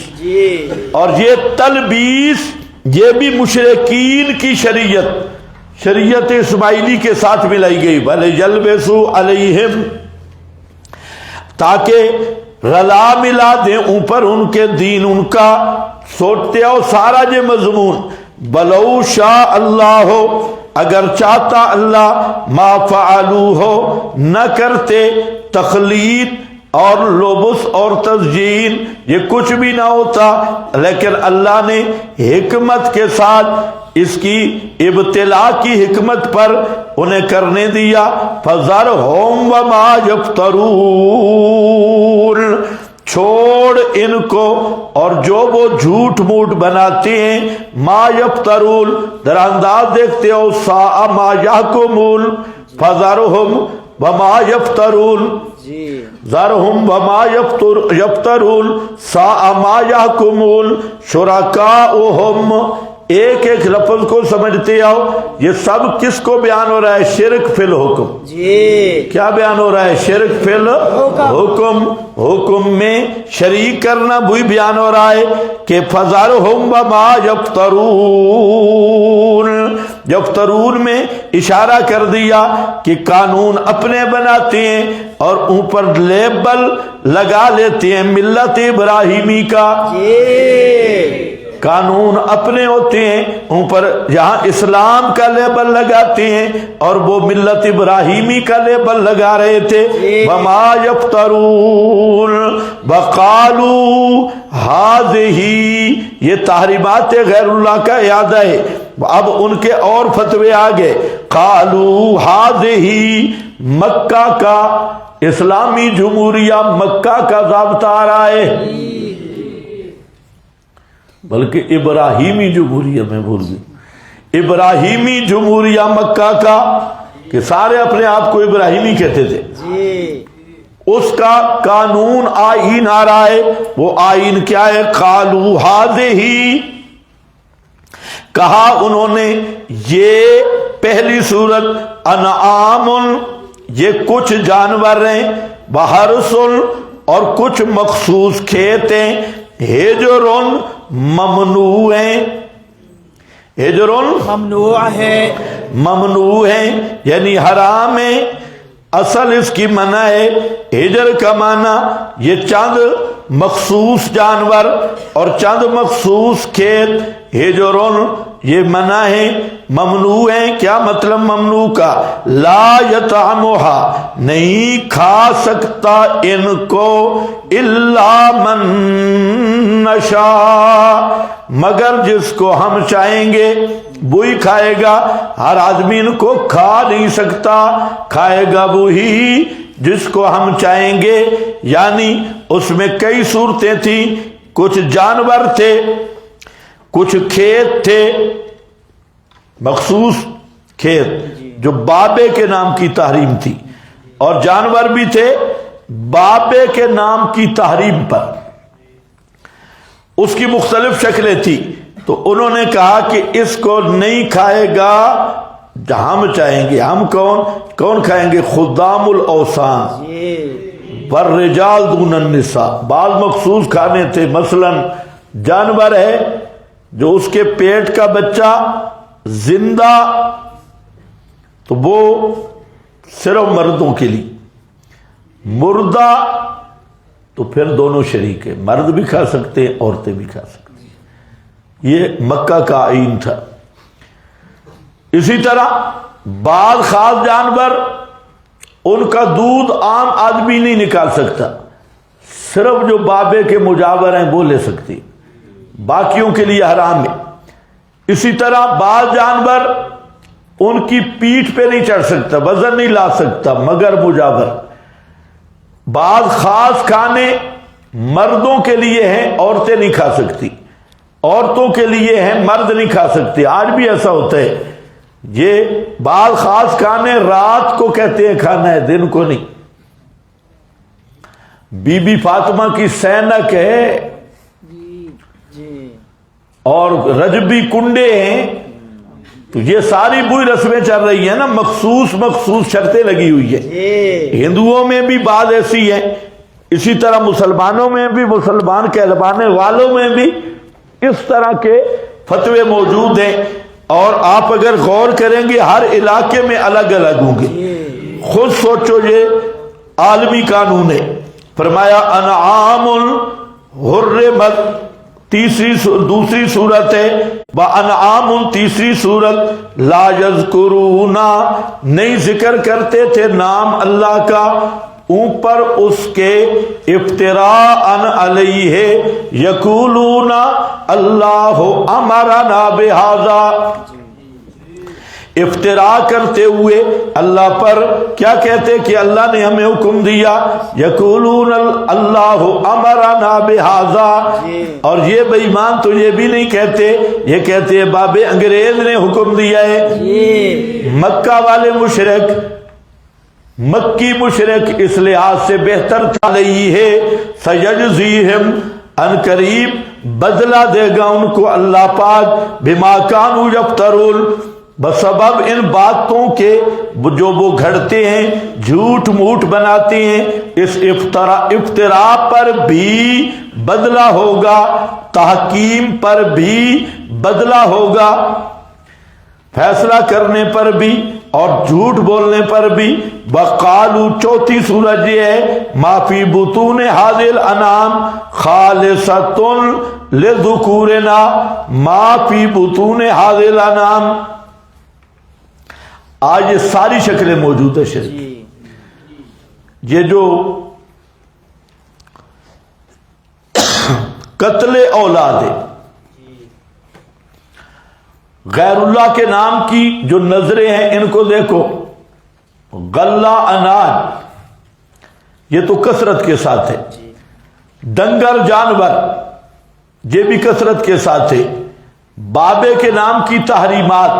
اور یہ تلبیس یہ بھی مشرکین کی شریعت اسماعیلی کے ساتھ ملائی گئی، بھلے یلبسو علیہم، تاکہ رلا ملا دیں اوپر ان کے دین، ان کا سوچتے ہو سارا یہ مضمون، بلو شاء اللہ ہو، اگر چاہتا اللہ، ما فعلو ہو، نہ کرتے تخلیط اور لبس اور تزیین، یہ کچھ بھی نہ ہوتا، لیکن اللہ نے حکمت کے ساتھ اس کی ابتلا کی حکمت پر انہیں کرنے دیا۔ فَذَرْهُمْ وَمَا يَفْتَرُونَ، چھوڑ ان کو اور جو وہ جھوٹ موٹ بناتے ہیں، ما یفترون، در انداز دیکھتے ہو، ساء ما یحکمون، فذرہم وما یفترون، ذرہم وما یفترون ساء ما یحکمون، شرکاؤہم، ایک ایک لفظ کو سمجھتے آؤ، یہ سب کس کو بیان ہو رہا ہے؟ شرک فی الحکم۔ کیا بیان ہو رہا ہے؟ شرک فی الحکم، حکم میں شریک کرنا بھی بیان ہو رہا ہے کہ فَذَرْهُمْ وَمَا يَفْتَرُونَ، یفترون میں اشارہ کر دیا کہ قانون اپنے بناتے ہیں اور اوپر لیبل لگا لیتے ہیں ملت ابراہیمی کا، قانون اپنے ہوتے ہیں، اوپر یہاں اسلام کا لیبل لگاتے ہیں اور وہ ملت ابراہیمی کا لیبل لگا رہے تھے۔ وما یفترون وقالوا ہذہ، یہ تحریمات غیر اللہ کا اعادہ ہے، اب ان کے اور فتوے آگے۔ قالوا ہذہ، مکہ کا اسلامی جمہوریہ، مکہ کا ضابطہ آ رہا ہے، بلکہ ابراہیمی جمہوریہ میں بھول گئی، ابراہیمی جمہوریہ مکہ کا، کہ سارے اپنے آپ کو ابراہیمی کہتے تھے، اس کا قانون آئین آ رہا ہے۔ وہ آئین کیا ہے؟ قالوا ہذہ، کہا انہوں نے یہ پہلی صورت انعام، یہ کچھ جانور ہیں، وحرث، اور کچھ مخصوص کھیت ہیں، ہجر ممنوع ہیں، ہجر ممنوع ہیں یعنی حرام ہے، اصل اس کی منع ہے۔ ہجر کا معنی یہ چند مخصوص جانور اور چند مخصوص کھیت، ہجر یہ منع ہے، ممنوع ہیں، کیا مطلب ممنوع کا؟ لا یطعمھا، نہیں کھا سکتا ان کو، الا من نشاء، مگر جس کو ہم چاہیں گے وہی کھائے گا، ہر آدمی ان کو کھا نہیں سکتا، کھائے گا وہی جس کو ہم چاہیں گے۔ یعنی اس میں کئی صورتیں تھیں، کچھ جانور تھے، کچھ کھیت تھے، مخصوص کھیت جو بابے کے نام کی تحریم تھی، اور جانور بھی تھے بابے کے نام کی تحریم پر، اس کی مختلف شکلیں تھی۔ تو انہوں نے کہا کہ اس کو نہیں کھائے گا، ہم چاہیں گے، ہم کون کھائیں گے؟ خدام الاوثان والرجال دون النساء، بعض مخصوص کھانے تھے، مثلا جانور ہے جو اس کے پیٹ کا بچہ زندہ، تو وہ صرف مردوں کے لیے، مردہ تو پھر دونوں شریک ہیں، مرد بھی کھا سکتے ہیں، عورتیں بھی کھا سکتے ہیں، یہ مکہ کا آئین تھا۔ اسی طرح بعض خاص جانور، ان کا دودھ عام آدمی نہیں نکال سکتا، صرف جو بابے کے مجاور ہیں وہ لے سکتی، باقیوں کے لیے حرام ہے۔ اسی طرح بعض جانور ان کی پیٹھ پہ نہیں چڑھ سکتا، وزن نہیں لا سکتا مگر مجاور۔ بعض خاص کھانے مردوں کے لیے ہیں، عورتیں نہیں کھا سکتی، عورتوں کے لیے ہیں، مرد نہیں کھا سکتے۔ آج بھی ایسا ہوتا ہے، یہ بعض خاص کھانے رات کو کہتے ہیں کھانا ہے، دن کو نہیں۔ بی بی فاطمہ کی سینک ہے اور رجبی کنڈے ہیں، تو یہ ساری بری رسمیں چل رہی ہیں نا، مخصوص شرطیں لگی ہوئی ہیں۔ ہندوؤں میں بھی بعض ایسی ہیں، اسی طرح مسلمانوں میں بھی، مسلمان کہلوانے والوں میں بھی اس طرح کے فتوے موجود ہیں، اور آپ اگر غور کریں گے ہر علاقے میں الگ الگ ہوں گے۔ خود سوچو، یہ عالمی قانون ہے۔ فرمایا انعام حرمت، دوسری صورت ہے وَأَنْعَامٌ، تیسری صورت لا یذکرون، نہیں ذکر کرتے تھے نام اللہ کا اوپر اس کے، افتراء علیہ، یقولون اللہ امرنا بہذا، افتراء کرتے ہوئے اللہ پر کیا کہتے کہ اللہ نے ہمیں حکم دیا، یقولون اللہ امرنا بہذا، اور یہ بے ایمان تو یہ بھی نہیں کہتے، یہ کہتے بابے انگریز نے حکم دیا ہے۔ مکہ والے مشرک، مکی مشرک اس لحاظ سے بہتر تھا رہی ہے، سیجزیہم، ان قریب بدلہ دے گا ان کو اللہ پاک، بما کانوا یفترون، بسبب ان باتوں کے جو وہ گھڑتے ہیں، جھوٹ موٹ بناتے ہیں، اس افتراء پر بھی بدلہ ہوگا، تحکیم پر بھی بدلہ ہوگا، فیصلہ کرنے پر بھی اور جھوٹ بولنے پر بھی۔ وقالو، چوتھی سورج یہ ہے ما فی بطون ھذہ الانعام خالصۃ لذکورنا، ما فی بطون ھذہ الانعام، آج یہ ساری شکلیں موجود ہے شرک۔ یہ جو قتل اولاد ہے، غیر اللہ کے نام کی جو نظریں ہیں ان کو دیکھو، غلہ اناج یہ تو کثرت کے ساتھ ہے، ڈنگر جانور یہ بھی کثرت کے ساتھ ہے، بابے کے نام کی تحریمات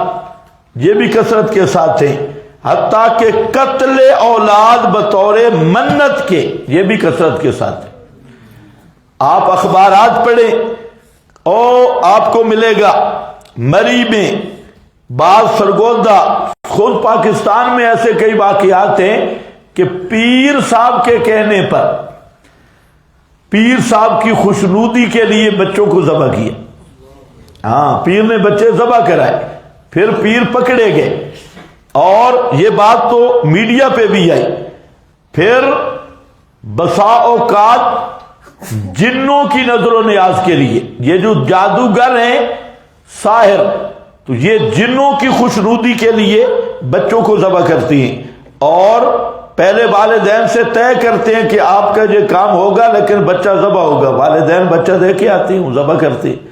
یہ بھی کثرت کے ساتھ ہیں، حتیٰ کہ قتل اولاد بطور منت کے یہ بھی کثرت کے ساتھ ہے۔ آپ اخبارات پڑھیں اور آپ کو ملے گا مری میں بعض سرگودا، خود پاکستان میں ایسے کئی واقعات ہیں کہ پیر صاحب کے کہنے پر، پیر صاحب کی خوشنودی کے لیے بچوں کو ذبح کیا۔ ہاں، پیر نے بچے ذبح کرائے، پھر پیر پکڑے گئے، اور یہ بات تو میڈیا پہ بھی آئی۔ پھر بسا اوقات جنوں کی نظر و نیاز کے لیے، یہ جو جادوگر ہیں، ساحر، تو یہ جنوں کی خوشنودی کے لیے بچوں کو ذبح کرتی ہیں، اور پہلے والدین سے طے کرتے ہیں کہ آپ کا یہ کام ہوگا لیکن بچہ ذبح ہوگا، والدین بچہ دے کے آتے ہیں، ذبح کرتے ہیں۔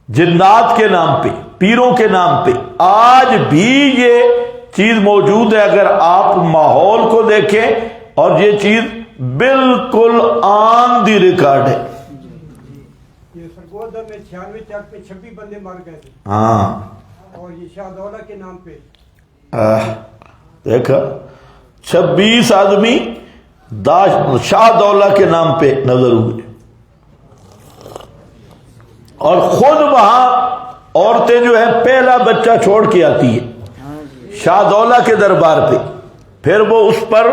جنات کے نام پہ، پیروں کے نام پہ آج بھی یہ چیز موجود ہے۔ اگر آپ ماحول کو دیکھیں، اور یہ چیز بالکل آن دی ریکارڈ ہے۔ یہ سرگودا میں 96 چک پہ 26 بندے مر گئے تھے، ہاں، اور یہ شاہ دولہ کے نام پہ دیکھا 26 آدمی شاہ دولہ کے نام پہ نظر ہوئے، اور خود وہاں عورتیں جو ہیں پہلا بچہ چھوڑ کے آتی ہے شاہ دولہ کے دربار پہ، پھر وہ اس پر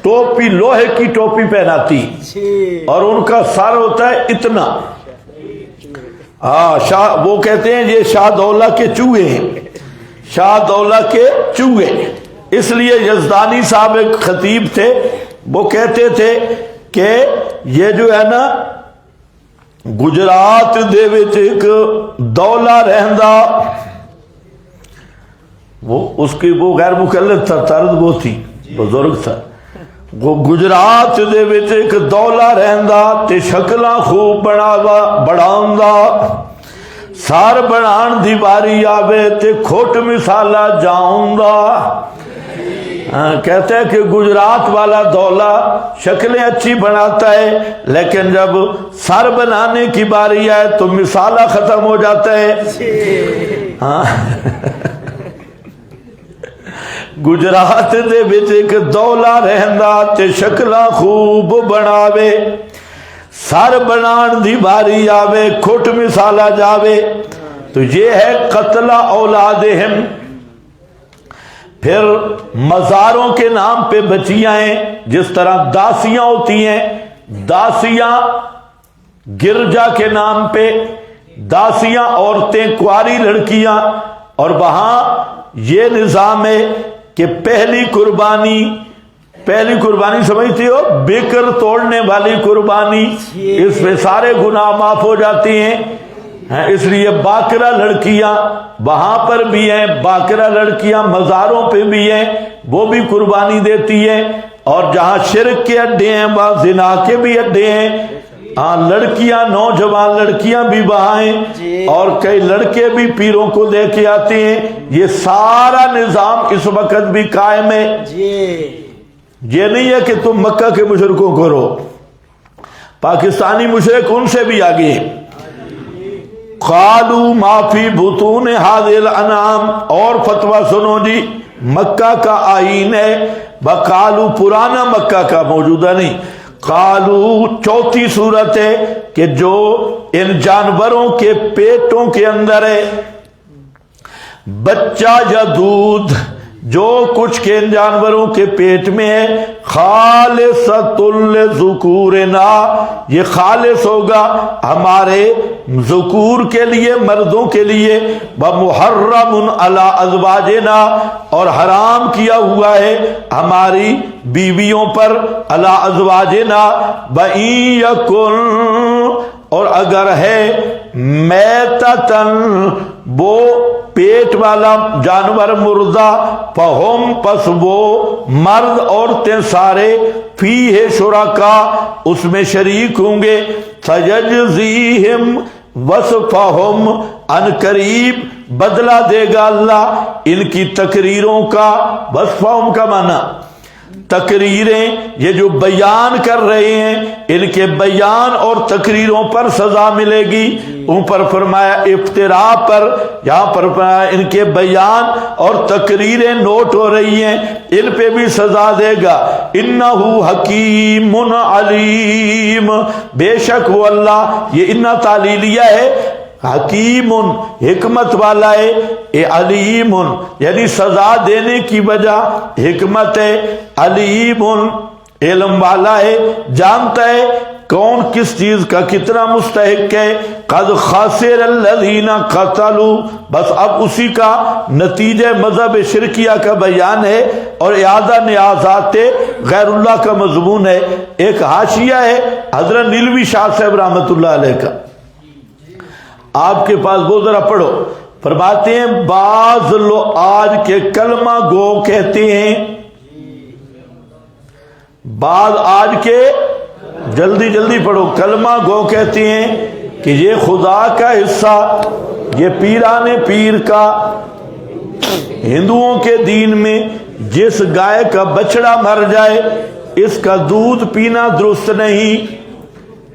ٹوپی، لوہے کی ٹوپی پہناتی، اور ان کا سر ہوتا ہے اتنا۔ ہاں، وہ کہتے ہیں یہ شاہ دولہ کے چوہے ہیں، شاہ دولہ کے چوہے۔ اس لیے یزدانی صاحب ایک خطیب تھے، وہ کہتے تھے کہ یہ جو ہے نا گجرات دے وچ ایک دولا رہندا، وہ اس کی وہ غیر مکلف تھا، طرز وہ تھی، بزرگ تھا، وہ گجرات دے وچ ایک دولا رہندا تے شکلاں خوب بڑھاوندا، سار بنان دی واری آوے تے کھوٹ مثالا جاؤندا۔ کہتے ہیں کہ گجرات والا دولا شکلیں اچھی بناتا ہے، لیکن جب سر بنانے کی باری آئے تو مثالہ ختم ہو جاتا ہے۔ ہاں، گجرات دے وچ ایک دولا رہندا تے شکلاں خوب بناوے، سر بنان دی باری آوے کھٹ مثالا جاوے۔ تو یہ ہے قتل اولادہم۔ پھر مزاروں کے نام پہ بچیاں ہیں، جس طرح داسیاں ہوتی ہیں، داسیاں گرجا کے نام پہ، داسیاں عورتیں، کنواری لڑکیاں، اور وہاں یہ نظام ہے کہ پہلی قربانی سمجھتے ہو، بکر توڑنے والی قربانی، اس میں سارے گناہ معاف ہو جاتے ہیں۔ اس لیے باقرہ لڑکیاں وہاں پر بھی ہیں، باقرہ لڑکیاں مزاروں پہ بھی ہیں، وہ بھی قربانی دیتی ہیں۔ اور جہاں شرک کے اڈے ہیں وہاں زنا کے بھی اڈے ہیں، لڑکیاں، نوجوان لڑکیاں بھی وہاں ہیں، اور کئی لڑکے بھی پیروں کو لے کے آتے ہیں۔ یہ سارا نظام اس وقت بھی قائم ہے۔ یہ نہیں ہے کہ تم مکہ کے مشرکوں کو رو، پاکستانی مشرک ان سے بھی آگے ہیں۔ قالوا ما فی بطون هذه الانعام، اور فتویٰ سنو جی، مکہ کا آئین ہے، بقالو پرانا مکہ کا، موجودہ نہیں۔ قالو چوتھی صورت ہے کہ جو ان جانوروں کے پیٹوں کے اندر ہے بچہ یا دودھ، جو کچھ کے ان جانوروں کے پیٹ میں ہے، خالصۃ لذکورنا، یہ خالص ہوگا ہمارے ذکور کے لیے، مردوں کے لیے، ومحرم علی ازواجنا، اور حرام کیا ہوا ہے ہماری بیویوں پر، علی ازواجنا، وَإِن یکن، اور اگر ہے میتتن، وہ پیٹ والا جانور مردہ، فہم، پس وہ مرد عورتیں سارے، فیہ شرکا، اس میں شریک ہوں گے، سیجزیہم وصفہم، ان قریب بدلہ دے گا اللہ ان کی تقریروں کا۔ وصفہم کا معنی تقریریں، یہ جو بیان کر رہے ہیں ان کے بیان اور تقریروں پر سزا ملے گی۔ اوپر فرمایا افتراء پر، یہاں پر فرمایا ان کے بیان اور تقریریں نوٹ ہو رہی ہیں، ان پہ بھی سزا دے گا۔ انہ حکیم علیم، بے شک وہ اللہ، یہ انہ تعلیلیہ ہے، حکیم حکمت والا ہے، اے علیم یعنی سزا دینے کی وجہ حکمت ہے، علیم علم والا ہے، جانتا ہے کون کس چیز کا کتنا مستحق ہے۔ قد خسر الذین قتلوا، بس اب اسی کا نتیجہ مذہب شرکیہ کا بیان ہے اور اعادہ نیازات غیر اللہ کا مضمون ہے۔ ایک حاشیہ ہے حضرت نیلوی شاہ صاحب رحمۃ اللہ علیہ کا، آپ کے پاس وہ ذرا پڑھو، فرماتے ہیں بعض لوگ آج کے کلمہ گو کہتے ہیں، بعض آج کے، جلدی جلدی پڑھو، کلمہ گو کہتے ہیں کہ یہ خدا کا حصہ، یہ پیران پیر کا، ہندوؤں کے دین میں جس گائے کا بچڑا مر جائے اس کا دودھ پینا درست نہیں۔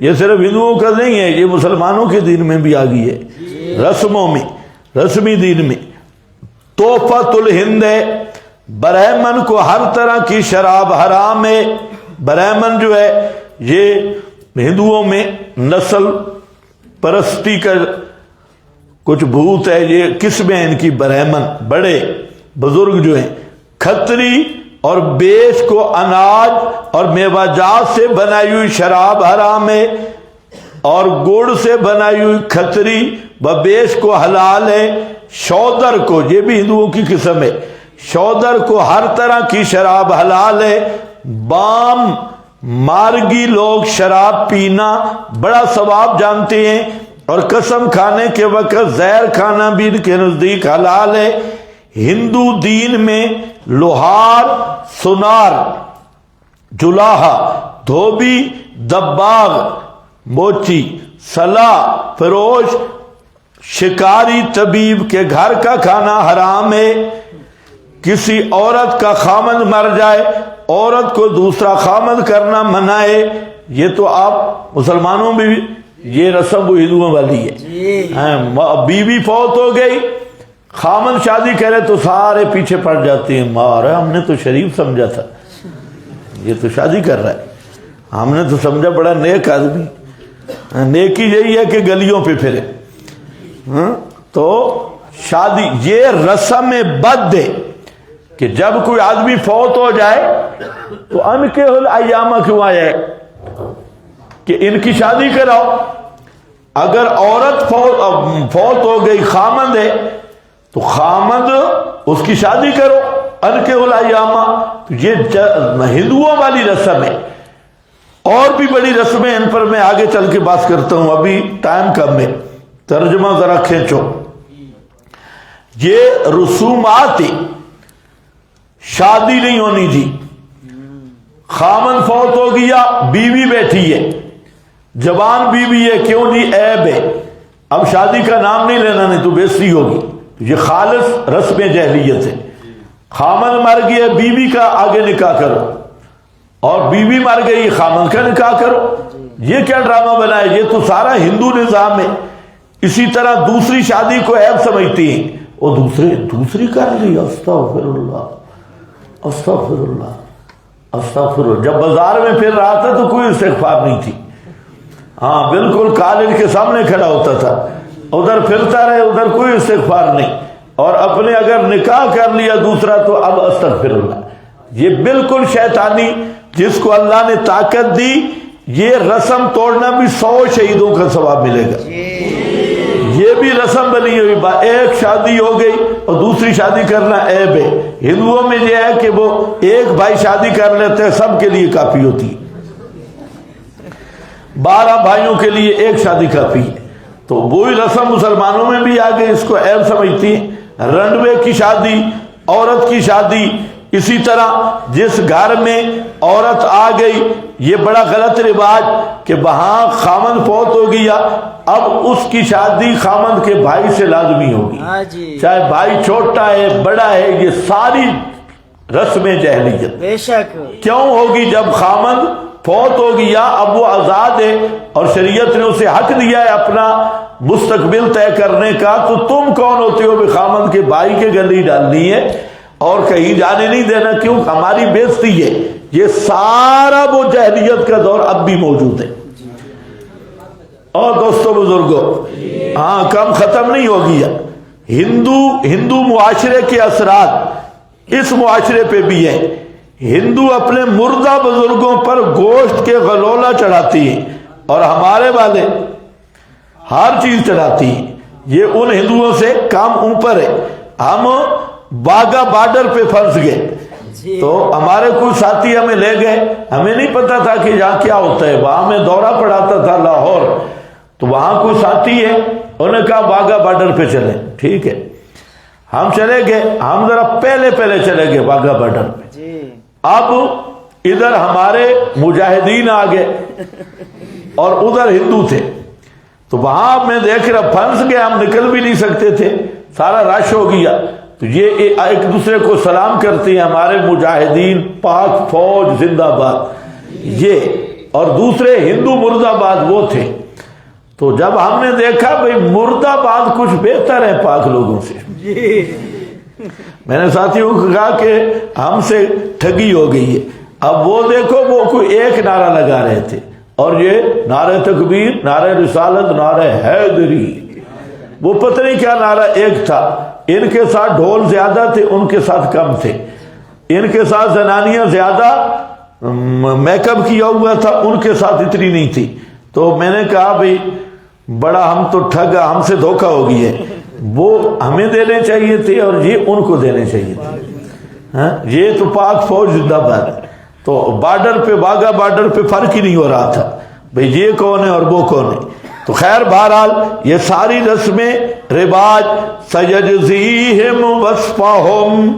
یہ صرف ہندوؤں کا نہیں ہے، یہ مسلمانوں کے دین میں بھی آ گئی ہے، رسموں میں، رسمی دین میں۔ تحفۃ الہند ہے، برہمن کو ہر طرح کی شراب حرام ہے۔ برہمن جو ہے یہ ہندوؤں میں نسل پرستی کا کچھ بھوت ہے، یہ قسمیں ہیں ان کی، برہمن بڑے بزرگ جو ہیں۔ کھتری اور بیش کو اناج اور میوہ جات سے بنائی ہوئی شراب حرام ہے، اور گڑ سے بنائی ہوئی کھتری و بیش کو حلال ہے۔ شودر کو، یہ بھی ہندوؤں کی قسم ہے، شودر کو ہر طرح کی شراب حلال ہے۔ بام مارگی لوگ شراب پینا بڑا ثواب جانتے ہیں، اور قسم کھانے کے وقت زہر کھانا بھی ان کے نزدیک حلال ہے۔ ہندو دین میں لوہار، سونار، جلاہا، دھوبی، دباغ، موچی، صلاح، فروش، شکاری، طبیب کے گھر کا کھانا حرام ہے۔ کسی عورت کا خامند مر جائے، عورت کو دوسرا خامند کرنا منع ہے۔ یہ تو آپ مسلمانوں میں بھی یہ رسم وہ ہندوؤں والی ہے، بیوی فوت ہو گئی، خامند شادی کرے تو سارے پیچھے پڑ جاتے ہیں، مارا ہم نے تو شریف سمجھا تھا، یہ تو شادی کر رہا ہے، ہم نے تو سمجھا بڑا نیک آدمی۔ نیکی یہی ہے کہ گلیوں پہ پھرے، تو شادی یہ رسم بد ہے کہ جب کوئی آدمی فوت ہو جائے تو ان کے ایامہ کیوں آیا ہے کہ ان کی شادی کراؤ. اگر عورت فوت ہو گئی خامند ہے تو خامند اس کی شادی کرو ان کے ایامہ. یہ ہندوؤں والی رسم ہے. اور بھی بڑی رسمیں ان پر میں آگے چل کے بات کرتا ہوں, ابھی ٹائم کم ہے. ترجمہ ذرا کھینچو. یہ رسومات شادی نہیں ہونی تھی. خامن فوت ہو گیا, بیوی بیٹھی ہے, جوان بیوی ہے, کیوں نہیں عیب ہے. اب شادی کا نام نہیں لینا, نہیں تو بےزتی ہوگی. یہ خالص رسم جاہلیت ہے. خامن مر گیا, بیوی کا آگے نکاح کرو, اور بیوی مر گئی خامن کا نکاح کرو. یہ کیا ڈرامہ بنا ہے؟ یہ تو سارا ہندو نظام ہے. اسی طرح دوسری شادی کو عیب سمجھتی ہیں, وہ دوسری کر لی. استغفر اللہ استغفر اللہ استغفر اللہ. جب بازار میں پھر رہا تھا تو کوئی استغفار نہیں تھی. ہاں بالکل کالج کے سامنے کھڑا ہوتا تھا, ادھر پھرتا رہے, ادھر کوئی استغفار نہیں. اور اپنے اگر نکاح کر لیا دوسرا تو اب استغفر اللہ. یہ بالکل شیطانی, جس کو اللہ نے طاقت دی. یہ رسم توڑنا بھی 100 شہیدوں کا ثواب ملے گا. یہ بھی رسم بنی ہوئی. ایک شادی ہو گئی اور دوسری شادی کرنا عیب ہے. ہندوؤں میں یہ ہے کہ وہ ایک بھائی شادی کر لیتے ہیں, سب کے لیے کافی ہوتی ہے. 12 بھائیوں کے لیے ایک شادی کافی ہے. تو وہی رسم مسلمانوں میں بھی آ گئی, اس کو عیب سمجھتی ہیں. رنڈوے کی شادی, عورت کی شادی. اسی طرح جس گھر میں عورت آ گئی, یہ بڑا غلط رواج کہ وہاں خامند فوت ہو گیا, اب اس کی شادی خامند کے بھائی سے لازمی ہوگی, چاہے بھائی چھوٹا ہے بڑا ہے. یہ ساری رسم جاہلیت بے شک کیوں ہوگی؟ جب خامند فوت ہو گیا, اب وہ آزاد ہے اور شریعت نے اسے حق دیا ہے اپنا مستقبل طے کرنے کا. تو تم کون ہوتے ہو بھی خامند کے بھائی کے گلی ڈالنی ہے اور کہیں جانے نہیں دینا؟ کیوں؟ ہماری بےزتی ہے. یہ سارا وہ جاہلیت کا دور اب بھی موجود ہے. اور دوستو بزرگوں, ہاں کم ختم نہیں ہو گیا. ہندو معاشرے کے اثرات اس معاشرے پہ بھی ہیں. ہندو اپنے مردہ بزرگوں پر گوشت کے غلولہ چڑھاتی ہیں, اور ہمارے والے ہر چیز چڑھاتی ہیں. یہ ان ہندوؤں سے کام اوپر ہے. ہم باغا بارڈر پہ پھنس گئے, تو ہمارے کچھ ساتھی ہمیں لے گئے. ہمیں نہیں پتا تھا کہ یہاں کیا ہوتا ہے. وہاں میں دورہ پڑاتا تھا لاہور, تو وہاں کوئی ساتھی ہے, انہوں نے کہا باغا بارڈر پہ چلیں. ٹھیک ہے, ہم چلے گئے. ہم ذرا پہلے چلے گئے باغا بارڈر پہ. اب ادھر ہمارے مجاہدین آ گئے اور ادھر ہندو تھے. تو وہاں میں دیکھ رہا پھنس گئے, ہم نکل بھی نہیں سکتے تھے, سارا رش ہو گیا. تو یہ ایک دوسرے کو سلام کرتے ہیں, ہمارے مجاہدین, پاک فوج زندہ باد, یہ. اور دوسرے ہندو مرد آباد وہ تھے. تو جب ہم نے دیکھا بھئی مرد آباد کچھ بہتر ہے پاک لوگوں سے, میں نے ساتھیوں کو کہا کہ ہم سے ٹھگی ہو گئی ہے. اب وہ دیکھو, وہ کوئی ایک نعرہ لگا رہے تھے, اور یہ نعرہ تکبیر, نعرہ رسالت, نعرہ حیدری, وہ پتہ نہیں کیا نعرہ ایک تھا. ان کے ساتھ ڈھول زیادہ تھے, ان کے ساتھ کم تھے. ان کے ساتھ زنانیاں زیادہ میک اپ کیا ہوا تھا, ان کے ساتھ اتنی نہیں تھی. تو میں نے کہا بھئی بڑا ہم تو ٹھگا, ہم سے دھوکہ ہو گئی ہے. وہ ہمیں دینے چاہیے تھے اور یہ ان کو دینے چاہیے تھے. یہ تو پاک فوج زندہ باد. تو بارڈر پہ, باغا بارڈر پہ فرق ہی نہیں ہو رہا تھا بھئی یہ کون ہے اور وہ کون ہے. تو خیر بہرحال یہ ساری رسمیں رواج, سیجزیہم وصفہم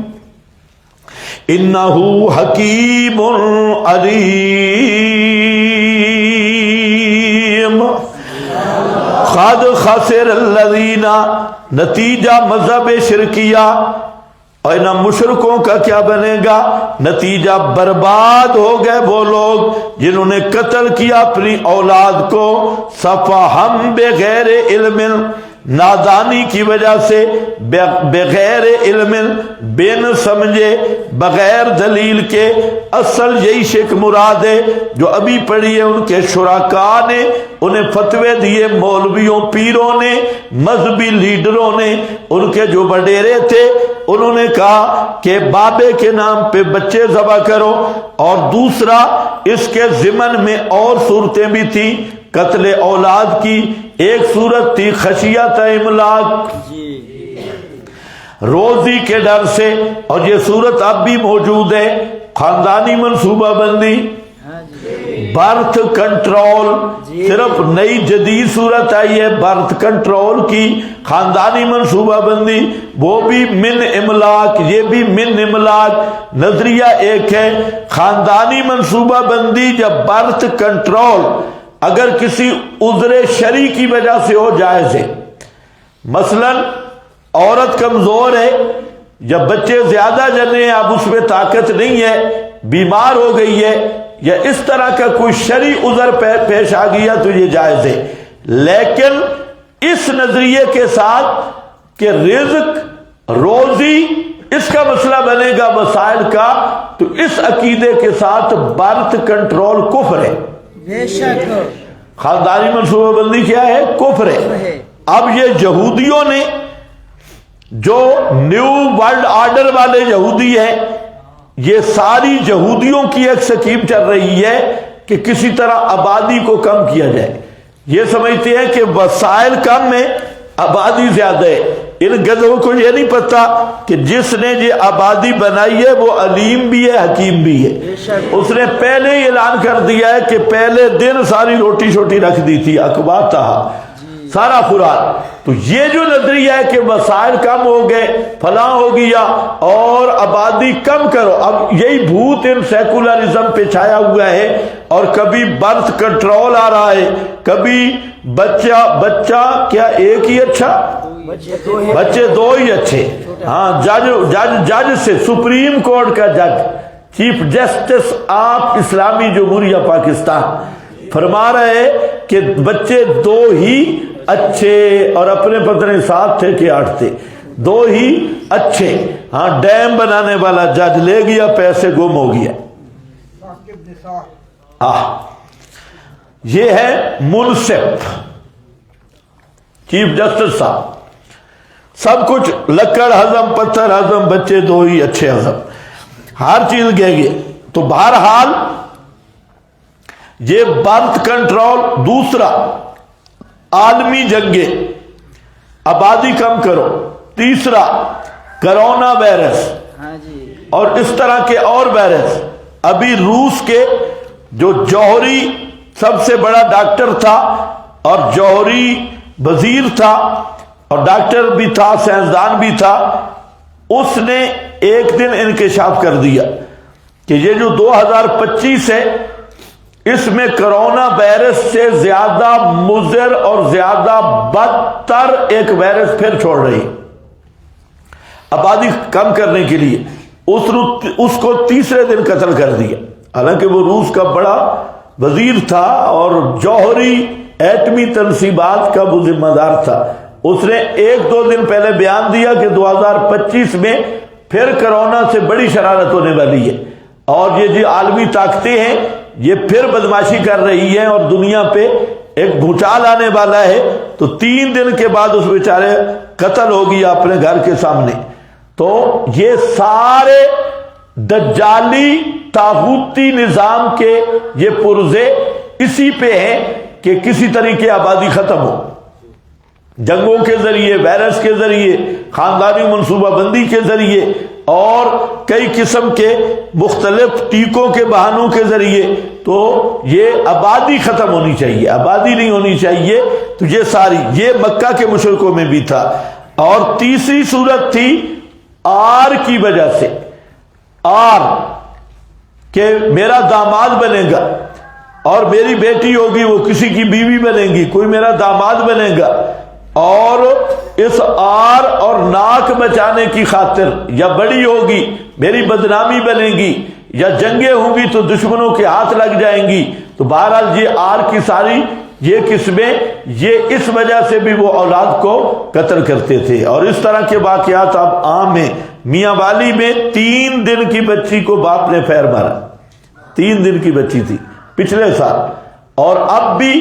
انہو حکیم علیم. قد خسر الذین, نتیجہ مذہب شرکیہ, اور ان مشرکوں کا کیا بنے گا نتیجہ؟ برباد ہو گئے وہ لوگ جنہوں نے قتل کیا اپنی اولاد کو, صفحم بغیر علم, نادانی کی وجہ سے، بغیر علم، بے نہ سمجھے، بغیر دلیل کے۔ اصل یہی شرک مراد ہے جو ابھی پڑھی ہے، ان کے شرکاء نے انہیں فتوے دیے، مولویوں، پیروں نے، مذہبی لیڈروں نے، ان کے جو وڈیرے تھے انہوں نے کہا کہ بابے کے نام پہ بچے ذبح کرو، اور دوسرا اس کے ضمن میں اور صورتیں بھی تھیں قتل اولاد کی۔ ایک صورت تھی خشیت املاک، روزی کے ڈر سے، اور یہ صورت اب بھی موجود ہے، خاندانی منصوبہ بندی، برتھ کنٹرول۔ صرف نئی جدید صورت آئی ہے برتھ کنٹرول کی، خاندانی منصوبہ بندی، وہ بھی من املاک، یہ بھی من املاک۔ نظریہ ایک ہے، خاندانی منصوبہ بندی یا برتھ کنٹرول اگر کسی عذر شرعی کی وجہ سے ہو جائز ہے۔ مثلا عورت کمزور ہے یا بچے زیادہ جنے ہیں، اب اس میں طاقت نہیں ہے، بیمار ہو گئی ہے، یا اس طرح کا کوئی شرعی عذر پیش آ گیا تو یہ جائز ہے۔ لیکن اس نظریے کے ساتھ کہ رزق، روزی، اس کا مسئلہ بنے گا وسائل کا، تو اس عقیدے کے ساتھ برتھ کنٹرول کفر ہے۔ بے شک خاندانی منصوبہ بندی کیا ہے؟ کفر ہے۔ اب یہ یہودیوں نے، جو نیو ورلڈ آرڈر والے یہودی ہیں، یہ ساری یہودیوں کی ایک سکیم چل رہی ہے کہ کسی طرح آبادی کو کم کیا جائے۔ یہ سمجھتے ہیں کہ وسائل کم ہے، آبادی زیادہ ہے۔ ان گدھوں کو یہ نہیں پتا کہ جس نے یہ آبادی بنائی ہے وہ علیم بھی ہے، حکیم بھی ہے۔ اس نے پہلے ہی اعلان کر دیا ہے کہ پہلے دن ساری روٹی شوٹی رکھ دی تھی، اقباتہ، سارا خوراک۔ تو یہ جو نظریہ ہے کہ وسائل کم ہو گئے، فلاں ہو گیا اور آبادی کم کرو، اب یہی بھوت ان سیکولرزم پہ چھایا ہوا ہے، اور کبھی برتھ کنٹرول آ رہا ہے، کبھی بچہ کیا ایک ہی اچھا، بچے دو ہی اچھے۔ ہاں، جج سے، سپریم کورٹ کا جج، چیف جسٹس آف اسلامی جمہوریہ پاکستان فرما رہے کہ بچے دو ہی اچھے، اور اپنے پتنے 7 تھے کہ 8 تھے، دو ہی اچھے۔ ہاں، ڈیم بنانے والا جج لے گیا، پیسے گم ہو گیا۔ یہ ہے منصف چیف جسٹس صاحب، سب کچھ لکڑ ہضم، پتھر ہضم، بچے دو ہی اچھے ہضم، ہر چیز گئے گئے۔ تو بہرحال یہ برتھ کنٹرول۔ دوسرا، عالمی جنگیں، آبادی کم کرو۔ تیسرا، کرونا وائرس اور اس طرح کے اور وائرس۔ ابھی روس کے جو جوہری سب سے بڑا ڈاکٹر تھا اور جوہری وزیر تھا اور ڈاکٹر بھی تھا، سائنسدان بھی تھا، اس نے ایک دن انکشاف کر دیا کہ یہ جو 2025 ہے، اس میں کرونا وائرس سے زیادہ مضر اور زیادہ بدتر ایک وائرس پھر چھوڑ رہی، آبادی کم کرنے کے لیے۔ اس کو تیسرے دن قتل کر دیا، حالانکہ وہ روس کا بڑا وزیر تھا اور جوہری ایٹمی تنصیبات کا وہ ذمہ دار تھا۔ اس نے 1-2 دن پہلے بیان دیا کہ 2025 میں پھر کرونا سے بڑی شرارت ہونے والی ہے، اور یہ جو عالمی طاقتیں ہیں یہ پھر بدماشی کر رہی ہیں اور دنیا پہ ایک بھوچال آنے والا ہے۔ تو 3 دن کے بعد اس بیچارے قتل ہو گیا اپنے گھر کے سامنے۔ تو یہ سارے دجالی طاغوتی نظام کے یہ پرزے اسی پہ ہیں کہ کسی طریقے آبادی ختم ہو، جنگوں کے ذریعے، وائرس کے ذریعے، خاندانی منصوبہ بندی کے ذریعے، اور کئی قسم کے مختلف ٹیکوں کے بہانوں کے ذریعے۔ تو یہ آبادی ختم ہونی چاہیے، آبادی نہیں ہونی چاہیے۔ تو یہ ساری، یہ مکہ کے مشرکوں میں بھی تھا۔ اور تیسری صورت تھی آر کی وجہ سے، آر کہ میرا داماد بنے گا اور میری بیٹی ہوگی وہ کسی کی بیوی بنے گی، کوئی میرا داماد بنے گا، اور اس آر اور ناک بچانے کی خاطر یا بڑی ہوگی میری بدنامی بنے گی، یا جنگیں ہوں گی تو دشمنوں کے ہاتھ لگ جائیں گی۔ تو بہرحال یہ آر کی ساری یہ قسمیں، یہ اس وجہ سے بھی وہ اولاد کو قتل کرتے تھے۔ اور اس طرح کے واقعات اب عام ہیں۔ میاں والی میں 3 دن کی بچی کو باپ نے پیر مارا، 3 دن کی بچی تھی پچھلے سال۔ اور اب بھی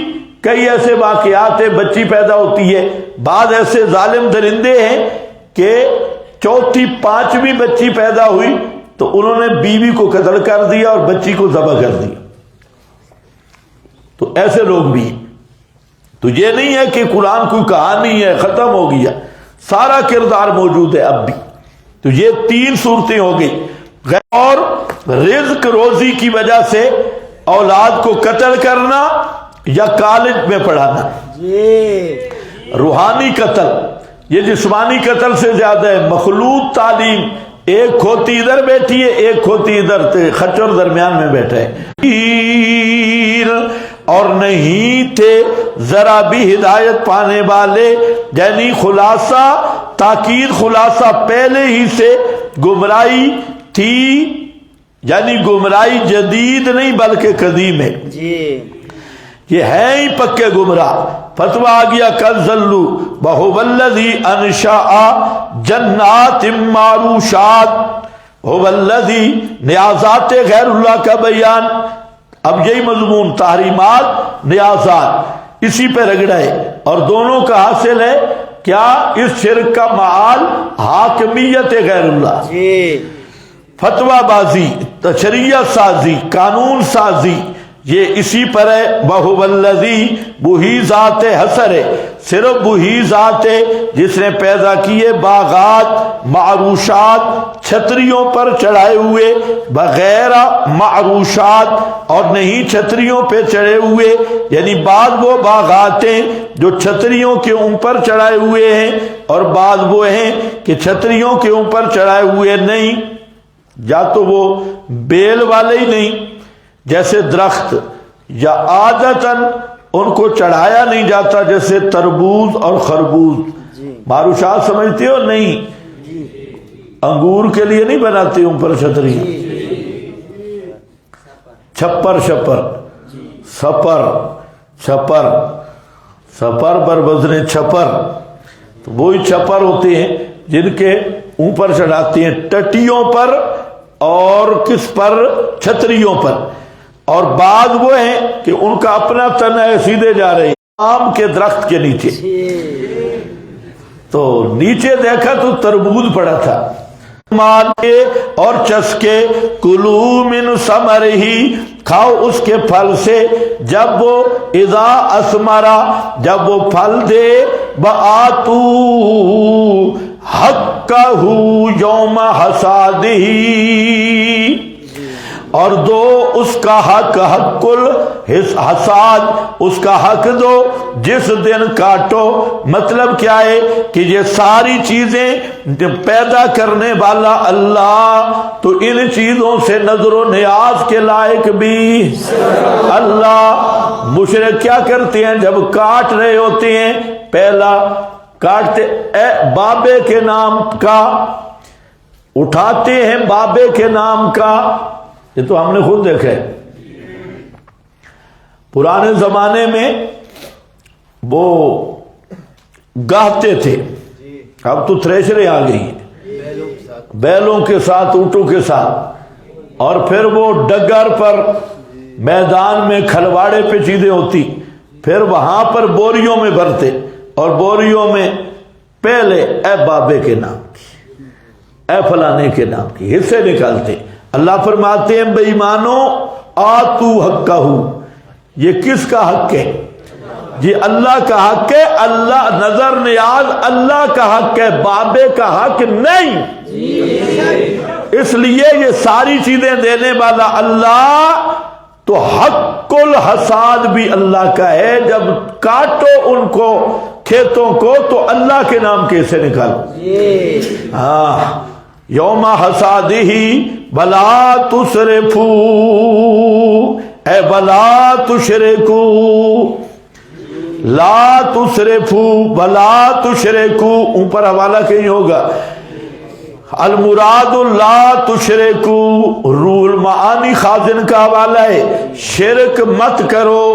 کئی ایسے واقعات ہیں، بچی پیدا ہوتی ہے، بعض ایسے ظالم درندے ہیں کہ 4تھی 5ویں بچی پیدا ہوئی تو انہوں نے بیوی کو قتل کر دیا اور بچی کو ذبح کر دیا۔ تو ایسے لوگ بھی ہیں۔ تو یہ نہیں ہے کہ قرآن کوئی کہانی ہے ختم ہو گیا، سارا کردار موجود ہے اب بھی۔ تو یہ 3 صورتیں ہو گئی، اور رزق روزی کی وجہ سے اولاد کو قتل کرنا یا کالج میں پڑھانا، روحانی قتل یہ جسمانی قتل سے زیادہ ہے۔ مخلوط تعلیم، ایک کھوتی ادھر بیٹھی ہے، ایک کھوتی ادھر، خچر درمیان میں بیٹھا ہے۔ اور نہیں تھے ذرا بھی ہدایت پانے والے، یعنی خلاصہ تاکید، خلاصہ پہلے ہی سے گمراہی تھی، یعنی گمراہی جدید نہیں بلکہ قدیم ہے، یہ ہے ہی پکے گمراہ۔ فتویٰ آ گیا کذلوا وهو الذی انشأ جنات معروشات، هو الذی، نیازات غیر اللہ کا بیان۔ اب یہی مضمون تحریمات نیازات اسی پہ رگڑا ہے، اور دونوں کا حاصل ہے کیا؟ اس شرک کا معال حاکمیت غیر اللہ، فتویٰ بازی، تشریع سازی، قانون سازی، یہ اسی پر ہے۔ وَهُوَ الَّذِي، وہی ذات حسر ہے، صرف وہی ذات ہے جس نے پیدا کیے باغات معروشات، چھتریوں پر چڑھائے ہوئے، بغیر معروشات، اور نہیں چھتریوں پہ چڑھے ہوئے، یعنی بعض وہ باغات ہیں جو چھتریوں کے اوپر چڑھائے ہوئے ہیں، اور بعض وہ ہیں کہ چھتریوں کے اوپر چڑھائے ہوئے نہیں، یا تو وہ بیل والے ہی نہیں، جیسے درخت، یا عادتاً ان کو چڑھایا نہیں جاتا جیسے تربوز اور خربوز۔ معروشات سمجھتے ہو؟ نہیں، انگور کے لیے نہیں بناتے اوپر چھتری، چھپر شپر، سپر چھپر، سپر پر وزن چھپر، تو وہی چھپر ہوتے ہیں جن کے اوپر چڑھاتے ہیں، ٹٹیوں پر اور کس پر؟ چھتریوں پر۔ اور بعض وہ ہیں کہ ان کا اپنا تن ہے، سیدھے جا رہے ہیں آم کے درخت کے نیچے، تو نیچے دیکھا تو تربوز پڑا تھا۔ مالے اور چسکے، کلو من ثمرہ، کھاؤ اس کے پھل سے، جب وہ اذا اثمرا، جب وہ پھل دے، وآتو حقہ یوم حصادہ، اور دو اس کا حق، حق الحصاد، اس کا حق دو جس دن کاٹو۔ مطلب کیا ہے کہ یہ ساری چیزیں پیدا کرنے والا اللہ، تو ان چیزوں سے نظر و نیاز کے لائق بھی اللہ۔ مشرک کیا کرتے ہیں جب کاٹ رہے ہوتے ہیں؟ پہلا کاٹتے بابے کے نام کا، اٹھاتے ہیں بابے کے نام کا، یہ تو ہم نے خود دیکھا ہے۔ پرانے زمانے میں وہ گاہتے تھے، اب تو تھریشریں آ گئی ہیں، بیلوں کے ساتھ، اونٹوں کے ساتھ، اور پھر وہ ڈگر پر میدان میں کھلواڑے پہ چیزیں ہوتی، پھر وہاں پر بوریوں میں بھرتے، اور بوریوں میں پہلے اے بابے کے نام کی، اے فلانے کے نام کی حصے نکالتے۔ اللہ فرماتے ہیں بے ایمانو آتو حقہ، یہ کس کا حق ہے؟ یہ اللہ کا حق ہے، اللہ نظر نیاز اللہ کا حق ہے، بابے کا حق نہیں۔ اس لیے یہ ساری چیزیں دینے والا اللہ، تو حق الحصاد بھی اللہ کا ہے۔ جب کاٹو ان کو کھیتوں کو تو اللہ کے نام کیسے نکالو؟ ہاں، یوم حصادہ بلا تسرفو، اے بلا تشرکو، لا تسرفو بلا تشرکو، اوپر حوالہ کہیں ہوگا، المراد لا تشرکو، روح المعانی خازن کا حوالہ ہے، شرک مت کرو،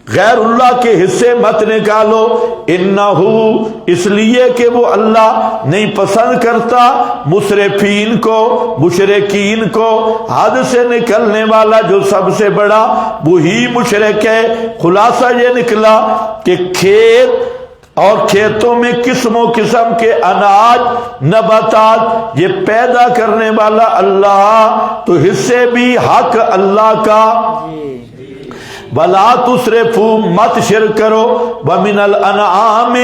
غیر اللہ کے حصے مت نکالو، انہو اس لیے کہ وہ اللہ نہیں پسند کرتا مسرفین کو، مشرکین کو، حد سے نکلنے والا جو سب سے بڑا وہی مشرک ہے۔ خلاصہ یہ نکلا کہ کھیت اور کھیتوں میں قسم و قسم کے اناج نباتات یہ پیدا کرنے والا اللہ، تو حصے بھی حق اللہ کا۔ وَلَا تُسْرِفُوا مت شرک کرو، وَمِنَ الْأَنْعَامِ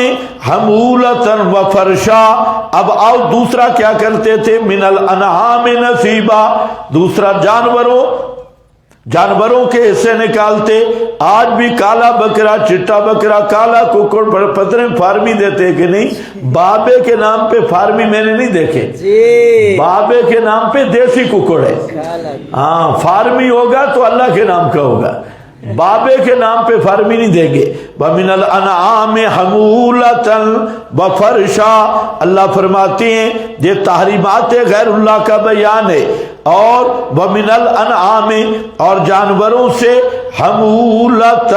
حَمُولَةً وَفَرْشًا۔ اب آؤ دوسرا کیا کرتے تھے، مِنَ الْأَنْعَامِ نَصِيبًا، دوسرا جانوروں کے حصے نکالتے۔ آج بھی کالا بکرا، چٹا بکرا، کالا ککڑ پترے فارمی دیتے کہ نہیں؟ بابے کے نام پہ فارمی میں نے نہیں دیکھے، بابے کے نام پہ دیسی ککڑ ہے۔ ہاں فارمی ہوگا تو اللہ کے نام کا ہوگا، بابے کے نام پہ فارمی نہیں دیں گے۔ وَمِنَ الْأَنْعَامِ حَمُولَةً وَفَرْشًا، اللہ فرماتے ہیں یہ تحریمات غیر اللہ کا بیان ہے۔ اور وَمِنَ الْأَنْعَامِ اور جانوروں سے حَمُولَةً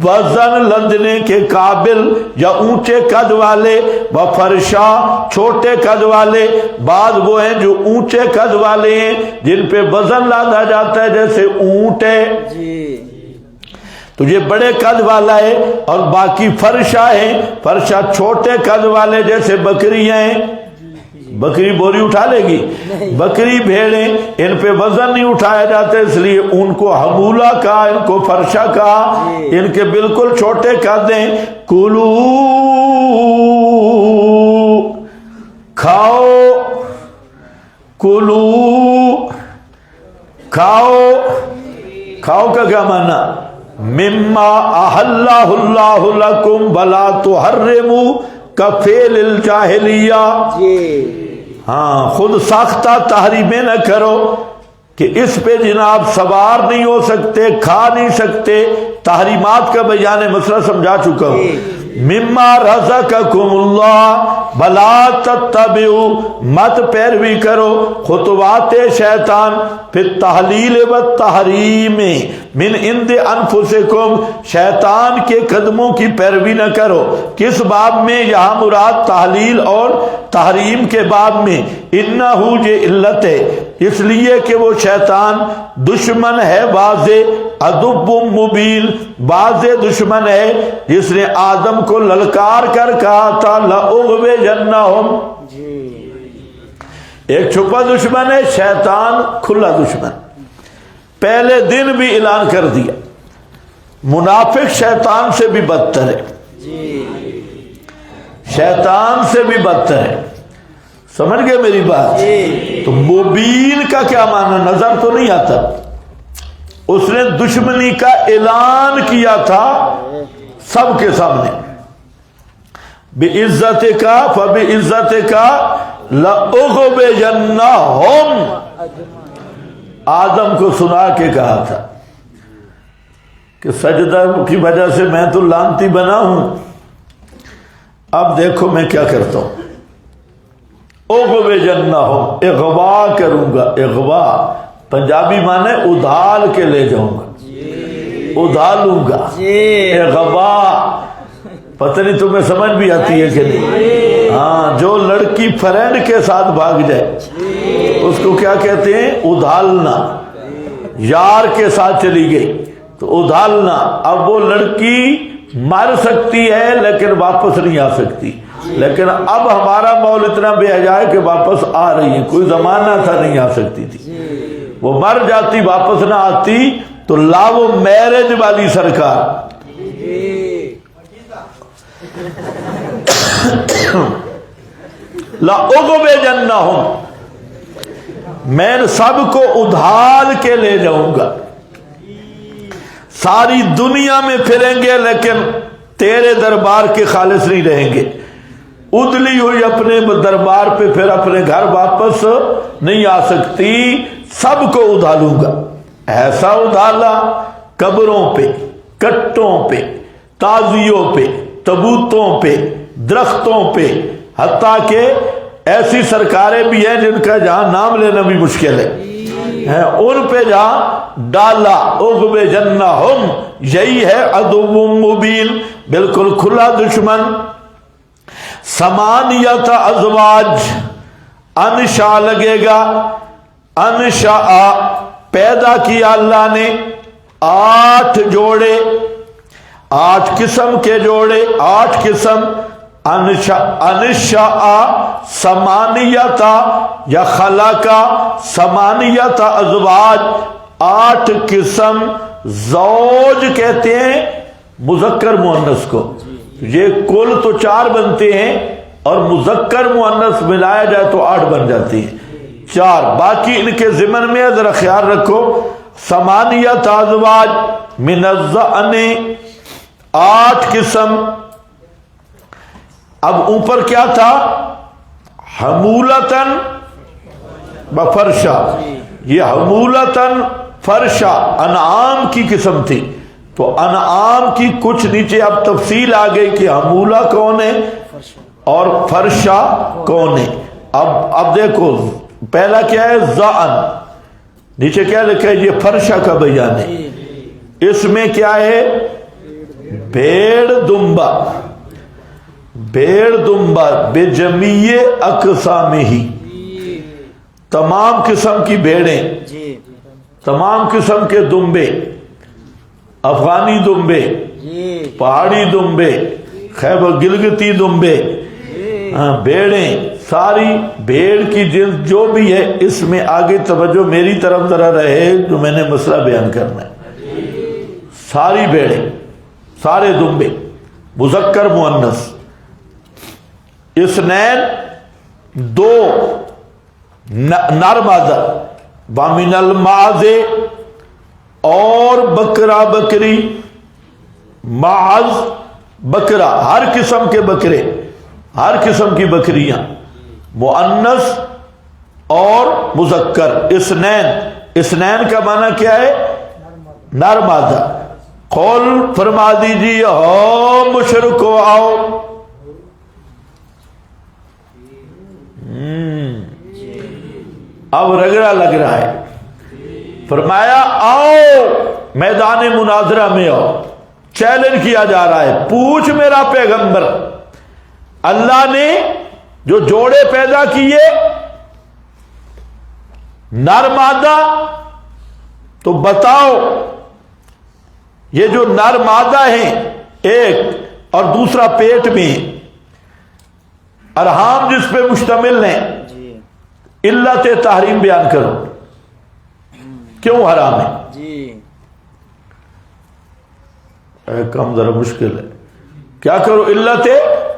وزن لدنے کے قابل یا اونچے قد والے، وفرشا چھوٹے قد والے، بعض وہ ہیں جو اونچے قد والے ہیں جن پہ وزن لادا جاتا ہے جیسے اونٹ ہے تو یہ بڑے قد والا ہے، اور باقی فرشا ہے، فرشا چھوٹے قد والے جیسے بکریاں ہیں۔ بکری بوری اٹھا لے گی، بکری بھیڑیں ان پہ وزن نہیں اٹھایا جاتا، اس لیے ان کو حمولہ کہا، ان کو فرشا کہا، ان کے بالکل چھوٹے قد ہیں۔ کلو کھاؤ، کلو کھاؤ، کھاؤ کا کیا معنی؟ مما احلہ اللہ لکم ولا تحرموا کفیل الجاہلیہ، ہاں خود ساختہ تحریمیں نہ کرو کہ اس پہ جناب سوار نہیں ہو سکتے، کھا نہیں سکتے، تحریمات کا بیان مسئلہ سمجھا چکا ہوں۔ مما رزقکم اللہ بلا تتبعوا مت پیروی کرو خطوات شیطان فی التحلیل والتحریم من عند انفسکم، شیطان کے قدموں کی پیروی نہ کرو۔ کس باب میں؟ یہاں مراد تحلیل اور تحریم کے باب میں۔ انہو یہ علت ہے اس لیے کہ وہ شیطان دشمن ہے واضح، عدو مبین واضح دشمن ہے، جس نے آدم کو للکار کر کہا تھا لأغوینہم، ایک چھپا دشمن ہے، شیطان کھلا دشمن، پہلے دن بھی اعلان کر دیا۔ منافق شیطان سے بھی بدتر ہے، شیطان سے بھی بدتر ہے، سمجھ گئے میری بات؟ تو مبین کا کیا معنی؟ نظر تو نہیں آتا، اس نے دشمنی کا اعلان کیا تھا سب کے سامنے، بِعِزَّتِكَ فَبِعِزَّتِكَ لَأُغْوِيَنَّهُمْ، آدم کو سنا کے کہا تھا کہ سجدہ کی وجہ سے میں تو لعنتی بنا ہوں، اب دیکھو میں کیا کرتا ہوں، اغوینہم، اغوا کروں گا، اغوا پنجابی معنی ادھال کے لے جاؤں گا، ادھالوں گا، اغوا پتہ نہیں تمہیں سمجھ بھی آتی ہے کہ نہیں؟ ہاں جو لڑکی فرینڈ کے ساتھ بھاگ جائے اس کو کیا کہتے ہیں؟ ادھالنا۔ یار کے ساتھ چلی گئی تو ادھالنا، اب وہ لڑکی مر سکتی ہے لیکن واپس نہیں آ سکتی، لیکن اب ہمارا مول اتنا بے حیا ہے کہ واپس آ رہی ہے، کوئی زمانہ تھا نہیں آ سکتی تھی، وہ مر جاتی واپس نہ آتی تو لاو میرج والی سرکار لَأُغْوِيَنَّهُمْ، میں سب کو ادھال کے لے جاؤں گا، ساری دنیا میں پھریں گے لیکن تیرے دربار کے خالص نہیں رہیں گے، ادلی ہوئی اپنے دربار پہ پھر اپنے گھر واپس نہیں آ سکتی، سب کو ادھالوں گا۔ ایسا ادھالا قبروں پہ، کٹوں پہ، تازیوں پہ، تبوتوں پہ، درختوں پہ، حتیٰ کہ ایسی سرکاریں بھی ہیں جن کا جہاں نام لینا بھی مشکل ہے، ہیں ان پہ جا ڈالا عقب جنہم، یہی ہے عدو مبین، بالکل کھلا دشمن۔ ثمانیت ازواج، انشاء لگے گا، انشاء پیدا کیا اللہ نے 8 جوڑے، 8 قسم کے جوڑے، 8 قسم۔ انشاء ثمانیت یا خلقا ثمانیت ازواج، 8 قسم۔ زوج کہتے ہیں مذکر مؤنث کو، یہ کل تو 4 بنتے ہیں اور مذکر مؤنث ملایا جائے تو 8 بن جاتی ہیں، 4۔ باقی ان کے ضمن میں ذرا خیال رکھو، ثمانیت ازواج من الضأن، 8 قسم۔ اب اوپر کیا تھا؟ حمولتن بفرشا، یہ حمولتن فرشا انعام کی قسم تھی، تو انعام کی کچھ نیچے اب تفصیل آ گئی کہ حمولہ کون ہے اور فرشا کون ہے۔ اب دیکھو پہلا کیا ہے؟ ضأن، نیچے کیا لکھا ہے؟ یہ فرشا کا بیان ہے۔ اس میں کیا ہے؟ بھیڑ دمبا، بھیڑ دمبا بجمیع اقسامہ، تمام قسم کی بھیڑیں، تمام قسم کے دمبے، افغانی دمبے، پہاڑی دمبے، خیبر گلگتی دمبے، بھیڑیں، ساری بھیڑ کی جنس جو بھی ہے، اس میں آگے توجہ میری طرف ذرا رہے جو میں نے مسئلہ بیان کرنا ہے۔ ساری بھیڑیں، سارے دمبے، مذکر مؤنث، اثنین 2 نر مادہ، ومن الماعز اور بکرا بکری، معز بکرا، ہر قسم کے بکرے، ہر قسم کی بکریاں، مؤنث اور مذکر، اثنین۔ اثنین کا معنی کیا ہے؟ نر مادہ۔ قول فرما دیجیے ہو مشرکو آؤ، اب رگڑا لگ رہا ہے، فرمایا آؤ میدان مناظرہ میں آؤ، چیلنج کیا جا رہا ہے، پوچھ میرا پیغمبر، اللہ نے جو جوڑے پیدا کیے نر مادہ، تو بتاؤ یہ جو نر مادہ ہیں ایک اور دوسرا پیٹ میں، ارحام جس پہ مشتمل ہیں، علت تحریم بیان کرو، کیوں حرام ہے؟ کم ذرا مشکل ہے، کیا کرو؟ علت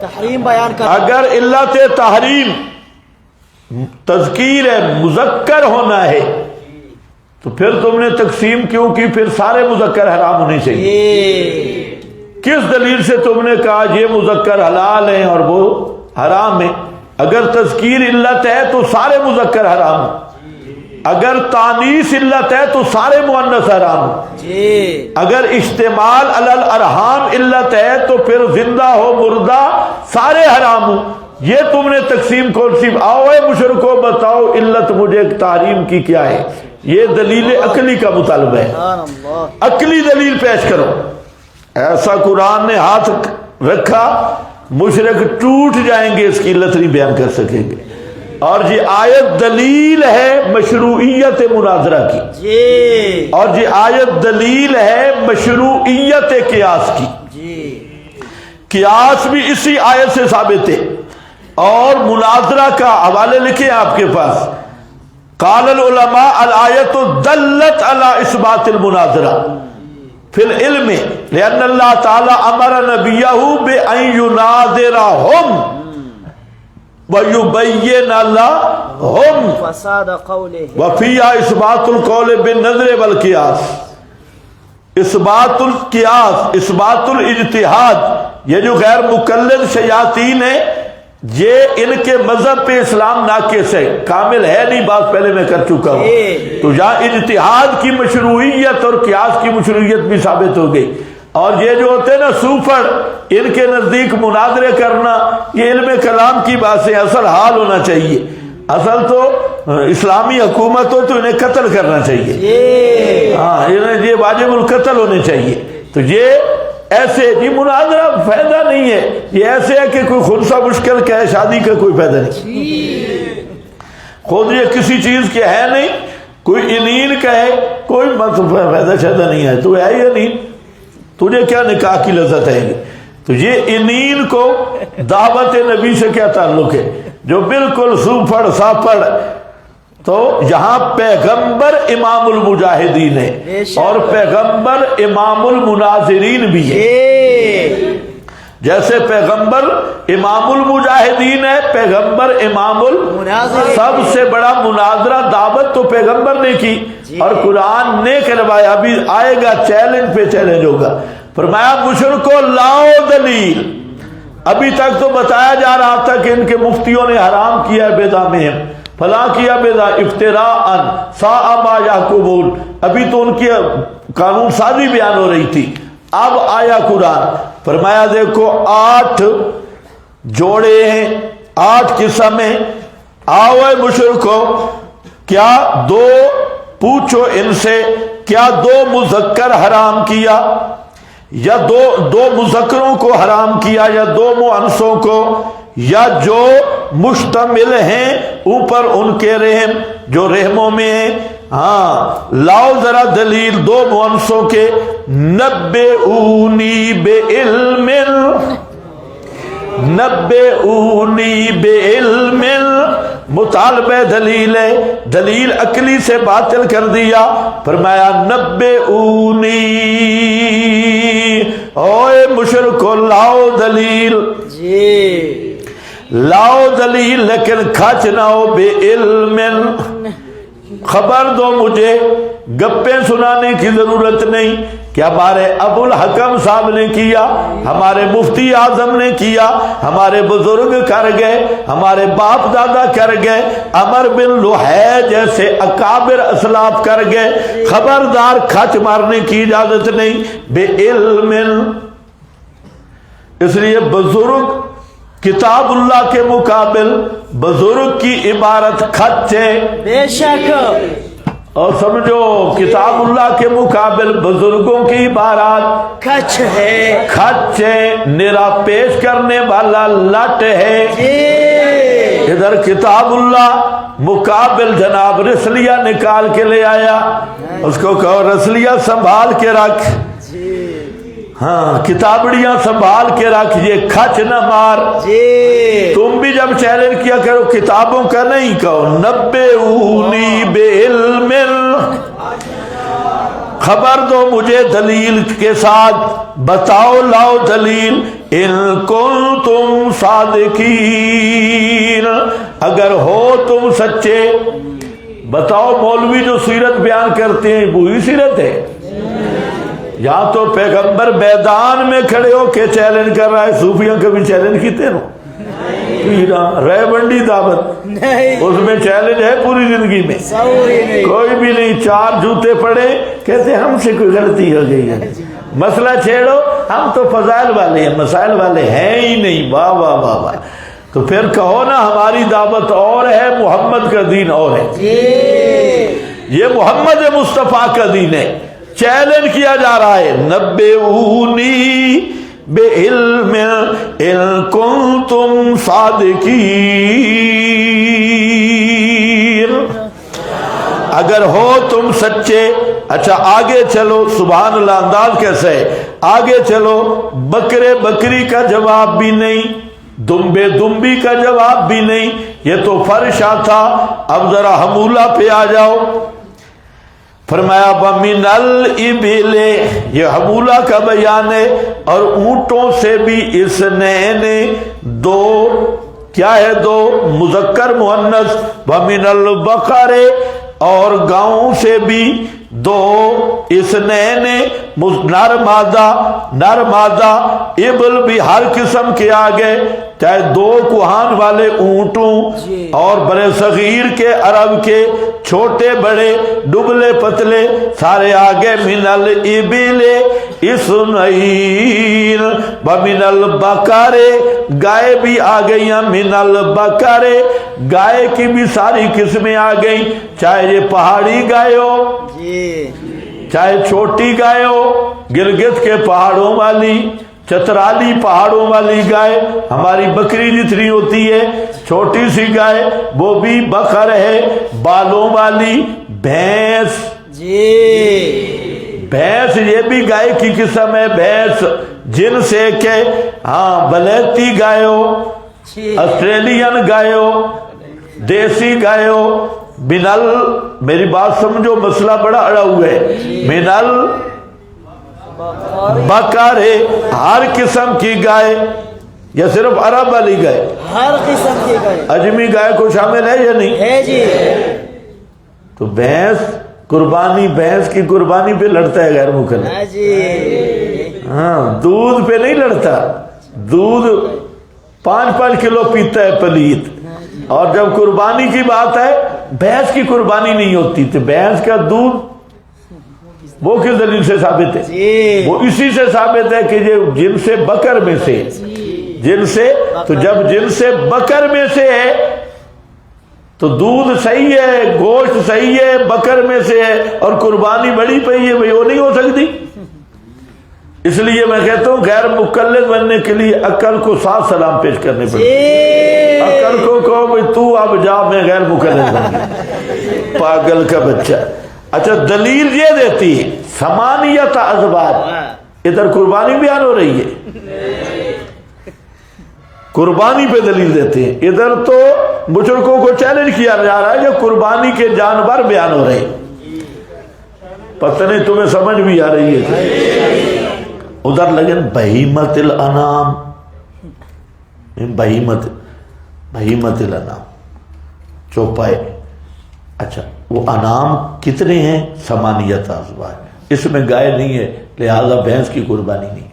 تحریم بیان کرو۔ اگر علت تحریم تذکیر ہے، مذکر ہونا ہے، تو پھر تم نے تقسیم کیوں کی؟ پھر سارے مذکر حرام ہونے چاہیے۔ کس دلیل سے تم نے کہا یہ مذکر حلال ہیں اور وہ حرام ہیں؟ اگر تذکیر علت ہے تو سارے مذکر حرام ہیں، اگر تانیث علت ہے تو سارے مؤنث حرام ہیں، اگر اشتمال علی الارحام علت ہے تو پھر زندہ ہو مردہ سارے حرام ہوں۔ یہ تم نے تقسیم کون سی؟ آؤ اے مشرکو بتاؤ علت مجھے تحریم کی کیا ہے؟ یہ دلیل عقلی کا مطالبہ ہے، عقلی دلیل پیش کرو۔ ایسا قرآن نے ہاتھ رکھا مشرک ٹوٹ جائیں گے، اس کی علت نہیں بیان کر سکیں گے۔ اور یہ آیت دلیل ہے مشروعیت مناظرہ کی، اور یہ آیت دلیل ہے مشروعیت قیاس کی۔ قیاس بھی اسی آیت سے ثابت ہے، اور مناظرہ کا حوالے لکھیں آپ کے پاس، قال العلماء الآیت دلت علی اثبات المناظرہ فی العلم لأن اللہ تعالی امر نبیہ بأن یناظرہم ویبین لہم فساد قولہ وفیہا اثبات القول بالنظر والقیاس۔ اثبات القیاس، اثبات الاجتہاد، یہ جو غیر مقلد شیاطین ہیں، یہ ان کے مذہب پہ اسلام ناقص ہے، کامل ہے نہیں، بات پہلے میں کر چکا ہوں۔ تو یہاں اجتہاد کی مشروعیت اور قیاس کی مشروعیت بھی ثابت ہو گئی۔ اور یہ جو ہوتے ہیں نا سوفر، ان کے نزدیک مناظرے کرنا یہ علم کلام کی بات سے اصل حال ہونا چاہیے۔ اصل تو اسلامی حکومت ہو تو انہیں قتل کرنا چاہیے، ہاں انہیں یہ واجب القتل ہونے چاہیے۔ تو یہ ایسے یہ مناظرہ فائدہ نہیں ہے، یہ ایسے ہے کہ کوئی خنثی مشکل کا ہے، شادی کا کوئی فائدہ نہیں، خود یہ کسی چیز کے ہے نہیں، کوئی انین کا ہے، کوئی فائدہ شائدہ نہیں ہے، تو ہے ہی انین، تجھے کیا نکاح کی لذت ہے؟ تو یہ انین کو دعوت نبی سے کیا تعلق ہے جو بالکل سوپڑ ساپڑ؟ تو یہاں پیغمبر امام المجاہدین ہے اور پیغمبر امام المناظرین بھی ہے، جیسے پیغمبر امام المجاہدین ہے، پیغمبر امام سب سے بڑا مناظرہ دعوت تو پیغمبر نے کی اور قرآن نے کروایا۔ ابھی آئے گا چیلنج پہ چیلنج ہوگا، فرمایا مشرکو لاؤ دلیل۔ ابھی تک تو بتایا جا رہا تھا کہ ان کے مفتیوں نے حرام کیا بیدامہم، فلاں کیا بیدا افتراءً ساء ما یحکمون، ابھی تو ان کی قانون سازی بیان ہو رہی تھی۔ اب آیا قرآن، فرمایا دیکھو 8 جوڑے ہیں، 8 قسم ہیں، آؤ اے مشرکو، کیا 2 پوچھو ان سے، کیا 2 مذکر حرام کیا یا 2 مذکروں کو حرام کیا یا 2 مؤنثوں کو، یا جو مشتمل ہیں اوپر ان کے رحم جو رحموں میں ہیں؟ ہاں لاؤ ذرا دلیل 2 مؤنثوں کے، نبئونی بعلم، نبئونی بعلم، مطالبہ دلیل ہے، دلیل عقلی سے باطل کر دیا، فرمایا نبئونی، اوے مشرکو لاؤ دلیل، لاؤ دلیل لیکن کھچ نہ ہو، بعلم، خبر دو مجھے، گپیں سنانے کی ضرورت نہیں کہ ہمارے ابو الحکم صاحب نے کیا، ہمارے مفتی اعظم نے کیا، ہمارے بزرگ کر گئے، ہمارے باپ دادا کر گئے، عمر بن لحی جیسے اکابر اسلاف کر گئے، خبردار کھچ مارنے کی اجازت نہیں، بعلم۔ اس لیے بزرگ کتاب اللہ کے مقابل بزرگ کی عبارت کھچ ہے، بے شک، اور سمجھو کتاب اللہ کے مقابل بزرگوں کی عبارات کھچ ہے، کھچ ہے، نرا پیش کرنے والا لٹ ہے۔ ادھر کتاب اللہ مقابل جناب رسلیہ نکال کے لے آیا، اس کو کہو رسلیہ سنبھال کے رکھ، ہاں کتابڑیاں سنبھال کے رکھ، یہ کھچ نہ مار۔ تم بھی جب چیلنج کیا کرو کتابوں کا نہیں، کہو نبئونی بعلم، خبر دو مجھے دلیل کے ساتھ، بتاؤ لاؤ دلیل، ان کنتم صادقین، اگر ہو تم سچے۔ بتاؤ مولوی جو سیرت بیان کرتے ہیں وہی سیرت ہے؟ یہاں تو پیغمبر میدان میں کھڑے ہو کے چیلنج کر رہا ہے، صوفیوں کبھی چیلنج کیتے نو؟ رہ بنڈی دعوت، اس میں چیلنج ہے پوری زندگی میں کوئی بھی نہیں، 4 جوتے پڑے کہتے ہم سے کوئی غلطی ہو گئی ہے، مسئلہ چھیڑو، ہم تو فضائل والے ہیں، مسائل والے ہیں ہی نہیں، واہ واہ واہ واہ۔ تو پھر کہو نا ہماری دعوت اور ہے، محمد کا دین اور ہے، یہ محمد مصطفیٰ کا دین ہے۔ چیلنج کیا جا رہا ہے، نبئونی بعلم ان کنتم صادقین، اگر ہو تم سچے۔ اچھا آگے چلو، سبحان اللہ، انداز کیسے ہے، آگے چلو، بکرے بکری کا جواب بھی نہیں، دمبے دمبی کا جواب بھی نہیں، یہ تو فرشا تھا۔ اب ذرا حمولہ پہ آ جاؤ، فرمایا وَمِنَ الْإِبِلِ، یہ حمولہ کا بیان ہے، اور اونٹوں سے بھی اس نے 2 کیا ہے، 2 مذکر مؤنث، وَمِنَ الْبَقَرِ، اور گاؤں سے بھی دو اسنین نر مادہ ابل بھی ہر قسم کے آگے، چاہے دو کوہان والے اونٹوں اور برے صغیر کے عرب کے چھوٹے بڑے ڈبلے پتلے سارے آگے، من الابل اسنین ومن البقر، گائے بھی آ گئی ہیں، من البقر، گائے کی بھی ساری قسمیں آ گئی، چاہے یہ پہاڑی گائے ہو چاہے چھوٹی گائے ہو، گلگت کے پہاڑوں والی، چترالی پہاڑوں والی گائے ہماری بکری جتنی ہوتی ہے، چھوٹی سی گائے وہ بھی بقر ہے، بالوں والی بھینس، بھینس یہ بھی گائے کی قسم ہے، بھینس جن سے کہ ہاں بلیتی گائے ہو، آسٹریلین گائے ہو، دیسی گائے ہو، منل، میری بات سمجھو مسئلہ بڑا اڑا ہوا ہے، منل بقر ہے، ہر قسم کی گائے، یا صرف عرب والی گائے؟ ہر قسم کی گائے، اجمی گائے کو شامل ہے یا نہیں ہے جی؟ تو بھینس قربانی، بھینس کی قربانی پہ لڑتا ہے غیر مکلف، ہے جی؟ ہاں دودھ پہ نہیں لڑتا، دودھ 5 کلو پیتا ہے پلیت، اور جب قربانی کی بات ہے بھینس کی قربانی نہیں ہوتی، تو بھینس کا دودھ وہ کس دلیل سے ثابت ہے؟ وہ اسی سے ثابت ہے کہ یہ جن سے بکر میں سے، جن سے، تو جب جن سے بکر میں سے ہے تو دودھ صحیح ہے، گوشت صحیح ہے، بکر میں سے ہے، اور قربانی بڑی پئی ہے، وہ نہیں ہو سکتی۔ اس لیے میں کہتا ہوں غیر مقلد بننے کے لیے عقل کو 7 سلام پیش کرنے پڑتے، عقل کو کہو بھئی تو اب جا، میں غیر مقلد بن گیا، پاگل کا بچہ۔ اچھا دلیل یہ دیتی ہے 8 ازواج، ادھر قربانی بیان ہو رہی ہے، قربانی پہ دلیل دیتے ہیں، ادھر تو مشرکوں کو چیلنج کیا جا رہا ہے کہ قربانی کے جانور بیان ہو رہے ہیں، پتہ نہیں تمہیں سمجھ بھی آ رہی ہے؟ ادھر لگن بہیمت الانام، بہیمت الانام چوپائے، اچھا وہ انام کتنے ہیں؟ 8 ازواج، اس میں گائے نہیں ہے لہذا بھینس کی قربانی نہیں،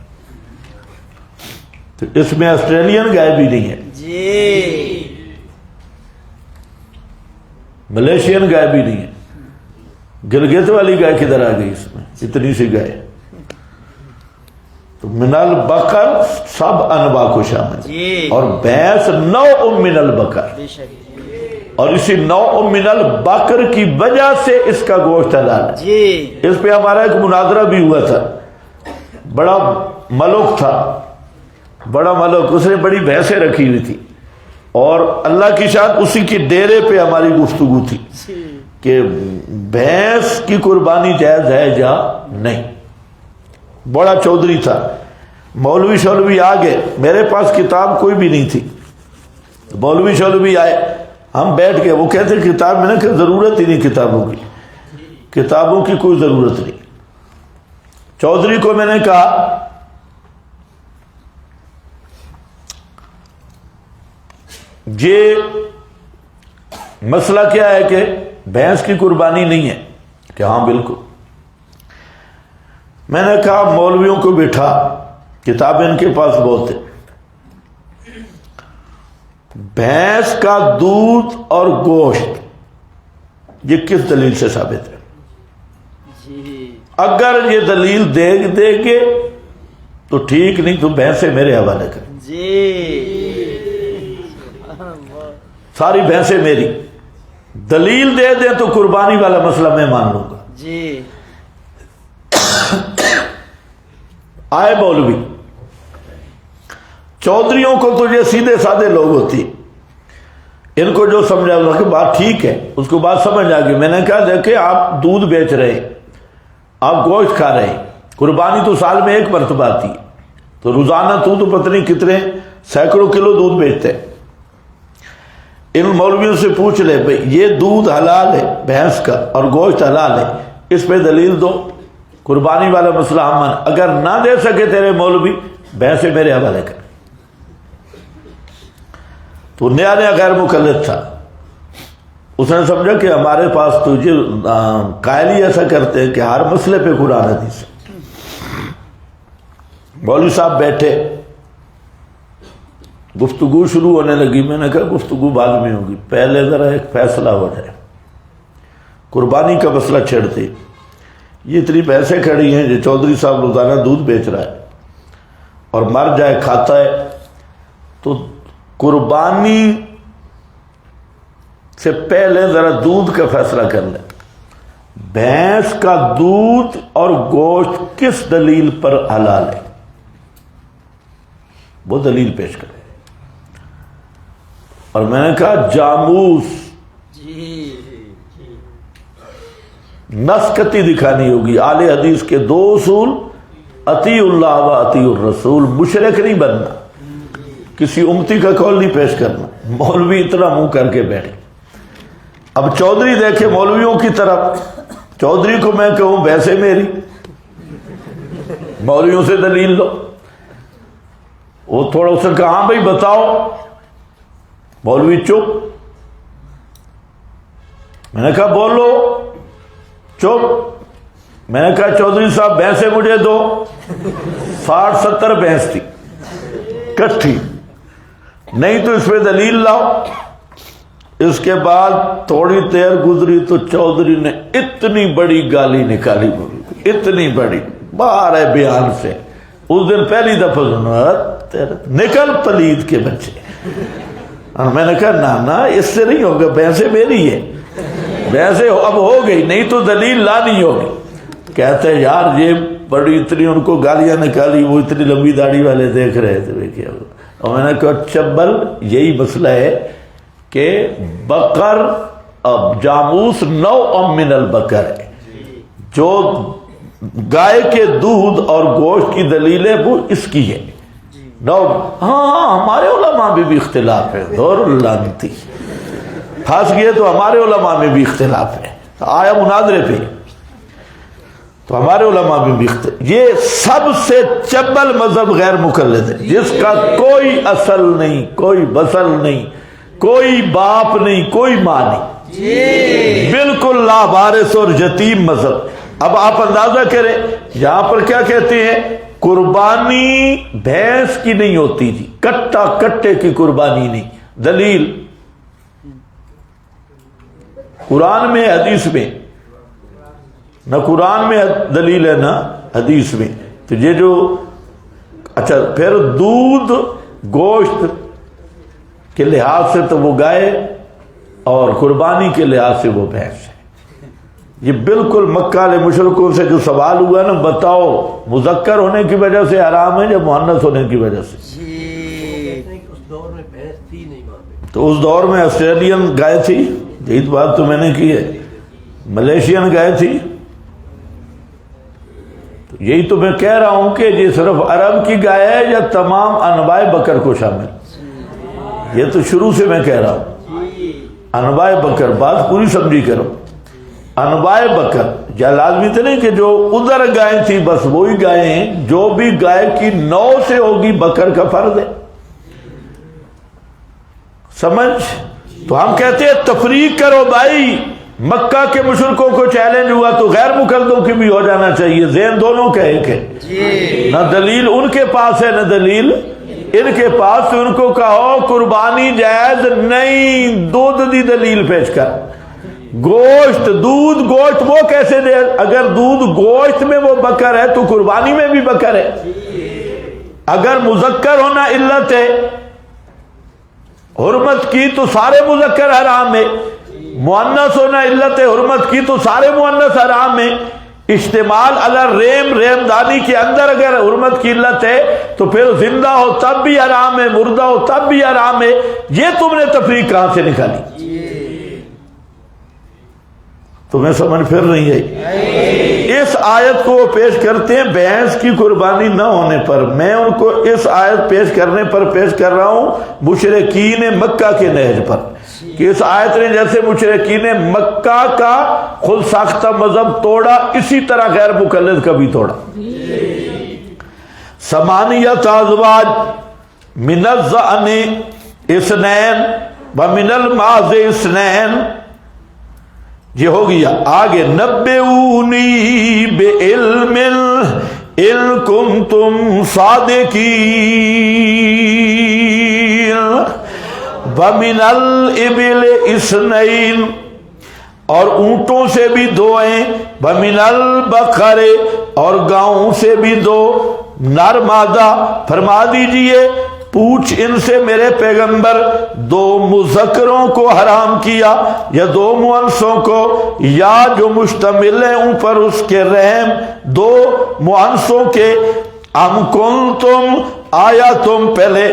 تو اس میں آسٹریلین گائے بھی نہیں ہے جی، ملیشین گائے بھی نہیں ہے، گلگت والی گائے کدھر آ گئی اس میں؟ اتنی سی گائے، تو من البقر سب انواع کو شامل، اور بھینس نوع من البقر، اور اسی نوع من البقر کی وجہ سے اس کا گوشت حلال ہے۔ اس پہ ہمارا ایک مناظرہ بھی ہوا تھا، بڑا ملک تھا، بڑا ملک، اس نے بڑی بھینسیں رکھی ہوئی تھی، اور اللہ کی شان اسی کی ڈیرے پہ ہماری گفتگو تھی کہ بھینس کی قربانی جائز ہے یا نہیں۔ بڑا چودھری تھا، مولوی شولوی آگے، میرے پاس کتاب کوئی بھی نہیں تھی، مولوی شولوی آئے، ہم بیٹھ کے، وہ کہتے کتاب میں نے کہ ضرورت ہی نہیں کتابوں کی، کتابوں کی کوئی ضرورت نہیں۔ چودھری کو میں نے کہا یہ مسئلہ کیا ہے کہ بھینس کی قربانی نہیں ہے؟ کہ ہاں بالکل۔ میں نے کہا مولویوں کو بٹھا، کتابیں ان کے پاس بہت ہے، بھینس کا دودھ اور گوشت یہ کس دلیل سے ثابت ہے؟ اگر یہ دلیل دے گے تو ٹھیک، نہیں تو بھینسیں میرے حوالے کر، ساری بھینسیں میری، دلیل دے دیں تو قربانی والا مسئلہ میں مان لوں گا۔ آئے مولوی، چودھریوں کو تو یہ سیدھے سادے لوگ ہوتی، ان کو جو سمجھا کہ بات ٹھیک ہے، اس کو بات سمجھ آ گئی۔ میں نے کہا دیکھیں آپ دودھ بیچ رہے ہیں، آپ گوشت کھا رہے ہیں، قربانی تو سال میں 1 مرتبہ آتی ہے، تو روزانہ تو پتہ نہیں کتنے سینکڑوں کلو دودھ بیچتے ہیں۔ ان مولویوں سے پوچھ لے بھئی یہ دودھ حلال ہے بھینس کا اور گوشت حلال ہے، اس پہ دلیل دو، قربانی والا مسئلہ ہم مان۔ اگر نہ دے سکے تیرے مولوی، بھینسیں میرے حوالے کر۔ تو نیا غیر مقلد تھا، اس نے سمجھا کہ ہمارے پاس تو یہ قائل ہی ایسا کرتے ہیں کہ ہر مسئلے پہ قرآن حدیث ہے۔ مولوی صاحب بیٹھے، گفتگو شروع ہونے لگی۔ میں نے کہا گفتگو بعد میں ہوگی، پہلے ذرا ایک فیصلہ ہو جائے۔ قربانی کا مسئلہ چھیڑتے، یہ اتنی پیسے کھڑی ہیں، جو چودھری صاحب روزانہ دودھ بیچ رہا ہے اور مر جائے کھاتا ہے، تو قربانی سے پہلے ذرا دودھ کا فیصلہ کر لیں۔ بھینس کا دودھ اور گوشت کس دلیل پر حلال ہے، وہ دلیل پیش کرے۔ اور میں نے کہا جاموس نسکتی دکھانی ہوگی۔ اہل حدیث کے دو اصول، اطیع اللہ و اطیع الرسول۔ مشرک نہیں بننا، کسی امتی کا قول نہیں پیش کرنا۔ مولوی اتنا منہ کر کے بیٹھے۔ اب چودھری دیکھے مولویوں کی طرف، چودھری کو میں کہوں ویسے میری، مولویوں سے دلیل لو۔ وہ تھوڑا اسے کہا ہاں بھائی بتاؤ، مولوی چپ۔ میں نے کہا بولو، چپ۔ میں نے کہا چودھری صاحب بھینسیں مجھے دو۔ 60-70 بھینس تھی کٹھی، نہیں تو اس پہ دلیل لاؤ۔ اس کے بعد تھوڑی دیر گزری تو چودھری نے اتنی بڑی گالی نکالی، اتنی بڑی، باہر ہے بیان سے۔ اس دن پہلی دفعہ نکل پلید کے بچے۔ اور میں نے کہا نا اس سے نہیں ہوگا، بھینسیں میری ہے، بھینسیں اب ہو گئی، نہیں تو دلیل لانی ہوگی۔ کہتے یار یہ بڑی اتنی ان کو گالیاں نکالی، وہ اتنی لمبی داڑھی والے دیکھ رہے تھے کیا۔ اور میں نے کہا چبل یہی مسئلہ ہے کہ بقر اب جاموس نوع من البقر ہے، جو گائے کے دودھ اور گوشت کی دلیل ہے وہ اس کی ہے نوع۔ ہاں ہمارے علماء میں بھی اختلاف ہے، دور لانتی پھنس گئے تو ہمارے علماء میں بھی اختلاف ہے، آیا مناظرے پہ تو ہمارے علماء میں بھی اختلاف۔ یہ سب سے چبل مذہب غیر مقلد ہے، جس کا کوئی اصل نہیں، کوئی بسل نہیں، کوئی باپ نہیں، کوئی ماں نہیں، بالکل لاوارث اور یتیم مذہب۔ اب آپ اندازہ کریں یہاں پر کیا کہتے ہیں، قربانی بھینس کی نہیں ہوتی جی، کٹا کٹے کی قربانی نہیں۔ دلیل قرآن میں حدیث میں، نہ قرآن میں دلیل ہے نہ حدیث میں۔ تو یہ جو اچھا پھر دودھ گوشت کے لحاظ سے تو وہ گائے اور قربانی کے لحاظ سے وہ بھینس ہے۔ یہ بالکل مکہ والے مشرکوں سے جو سوال ہوا نا، بتاؤ مذکر ہونے کی وجہ سے حرام ہے یا مؤنث ہونے کی وجہ سے؟ تو اس دور میں آسٹریلین گائے تھی، یہی بات تو میں نے کی ہے، ملیشین گائے تھی۔ یہی تو میں کہہ رہا ہوں کہ یہ صرف عرب کی گائے ہے یا تمام انواع بکر کو شامل؟ یہ تو شروع سے میں کہہ رہا ہوں انواع بکر، بات پوری سمجھی کرو۔ انواع بکر یا لازمی تو نہیں کہ جو ادھر گائے تھی بس وہی گائے ہیں، جو بھی گائے کی نو سے ہوگی بکر کا فرض ہے، سمجھ؟ تو ہم کہتے ہیں تفریق کرو بھائی، مکہ کے مشرکوں کو چیلنج ہوا تو غیر مقلدوں کی بھی ہو جانا چاہیے، ذہن دونوں کا ایک ہے، نہ دلیل ان کے پاس ہے نہ دلیل ان کے پاس۔ تو ان کو کہو قربانی جائز نہیں، دودھ دی دلیل پیش کر۔ گوشت دودھ گوشت وہ کیسے دے؟ اگر دودھ گوشت میں وہ بکر ہے تو قربانی میں بھی بکر ہے۔ اگر مذکر ہونا علت ہے حرمت کی تو سارے مذکر حرام ہے، مؤنث ہونا علت ہے حرمت کی تو سارے مؤنث حرام ہیں۔ اشتمال علی ریم، ریم دانی کے اندر اگر حرمت کی علت ہے تو پھر زندہ ہو تب بھی حرام ہے، مردہ ہو تب بھی حرام ہے۔ یہ تم نے تفریق کہاں سے نکالی؟ تمہیں سمجھ پھر نہیں آئی؟ اس آیت کو وہ پیش کرتے ہیں بھینس کی قربانی نہ ہونے پر۔ میں ان کو اس آیت پیش کرنے پر پیش کر رہا ہوں مشرکین مکہ کے نہج پر، کہ اس آیت نے جیسے مشرکین مکہ کا خود ساختہ مذہب توڑا، اسی طرح غیر مقلد کا بھی توڑا۔ ثمانیۃ ازواج من الضأن اثنین ومن المعز اثنین یہ ہو گیا. آگے نبئونی بعلم ان کنتم صادقین ومن الابل اثنین اور اونٹوں سے بھی 2 ہیں ومن البقر اور گاؤں سے بھی 2 نر مادہ. فرما دیجئے پوچھ ان سے میرے پیغمبر 2 مذکروں کو حرام کیا یا 2 مؤنثوں کو یا جو مشتمل ہیں اوپر اس کے رحم 2 مؤنثوں کے. ام کنتم آیا تم پہلے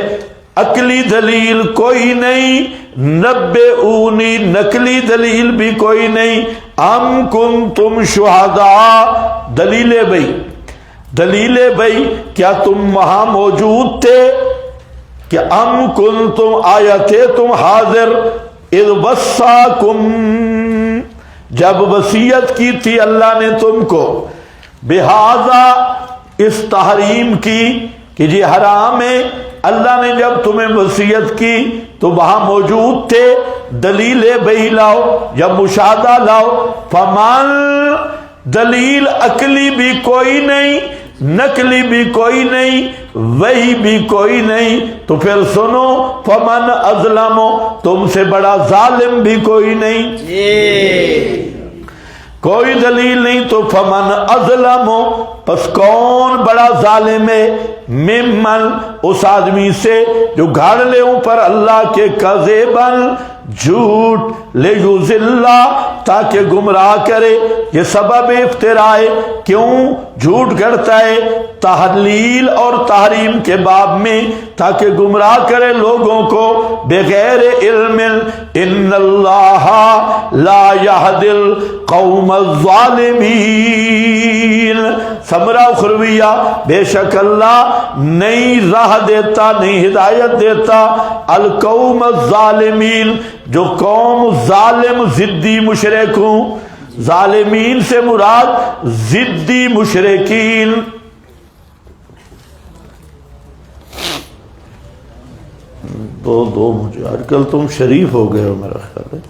عقلی دلیل کوئی نہیں نبئونی نقلی دلیل بھی کوئی نہیں ام کنتم شہداء دلیل بھئی کیا تم وہاں موجود تھے کہ ام کنتم آیا تھے تم حاضر اذ وصاکم جب وصیت کی تھی اللہ نے تم کو بہذا اس تحریم کی کہ یہ حرام ہے. اللہ نے جب تمہیں وصیت کی تو وہاں موجود تھے. دلیل بھئی لاؤ یا مشاہدہ لاؤ. فمن دلیل عقلی بھی کوئی نہیں نقلی بھی کوئی نہیں وہی بھی کوئی نہیں تو پھر سنو فمن اظلم تم سے بڑا ظالم بھی کوئی نہیں. کوئی دلیل نہیں تو فمن اظلم پس کون بڑا ظالم ہے ممن اس آدمی سے جو گھاڑ لے اوپر اللہ کے کذبن جھوٹ لیضل تاکہ گمراہ کرے. یہ سبب افتراء کیوں جھوٹ گھڑتا ہے تحلیل اور تحریم کے باب میں تاکہ گمراہ کرے لوگوں کو بغیر علم. ان اللہ لا یہدی القوم الظالمین. ثمرہ اخرویہ بے شک اللہ نہیں راہ دیتا نہیں ہدایت دیتا القوم الظالمین جو قوم ظالم ضدی مشرک ہوں. ظالمین سے مراد ضدی مشرکین. دو مجھے آج کل تم شریف ہو گئے ہو میرا خیال ہے.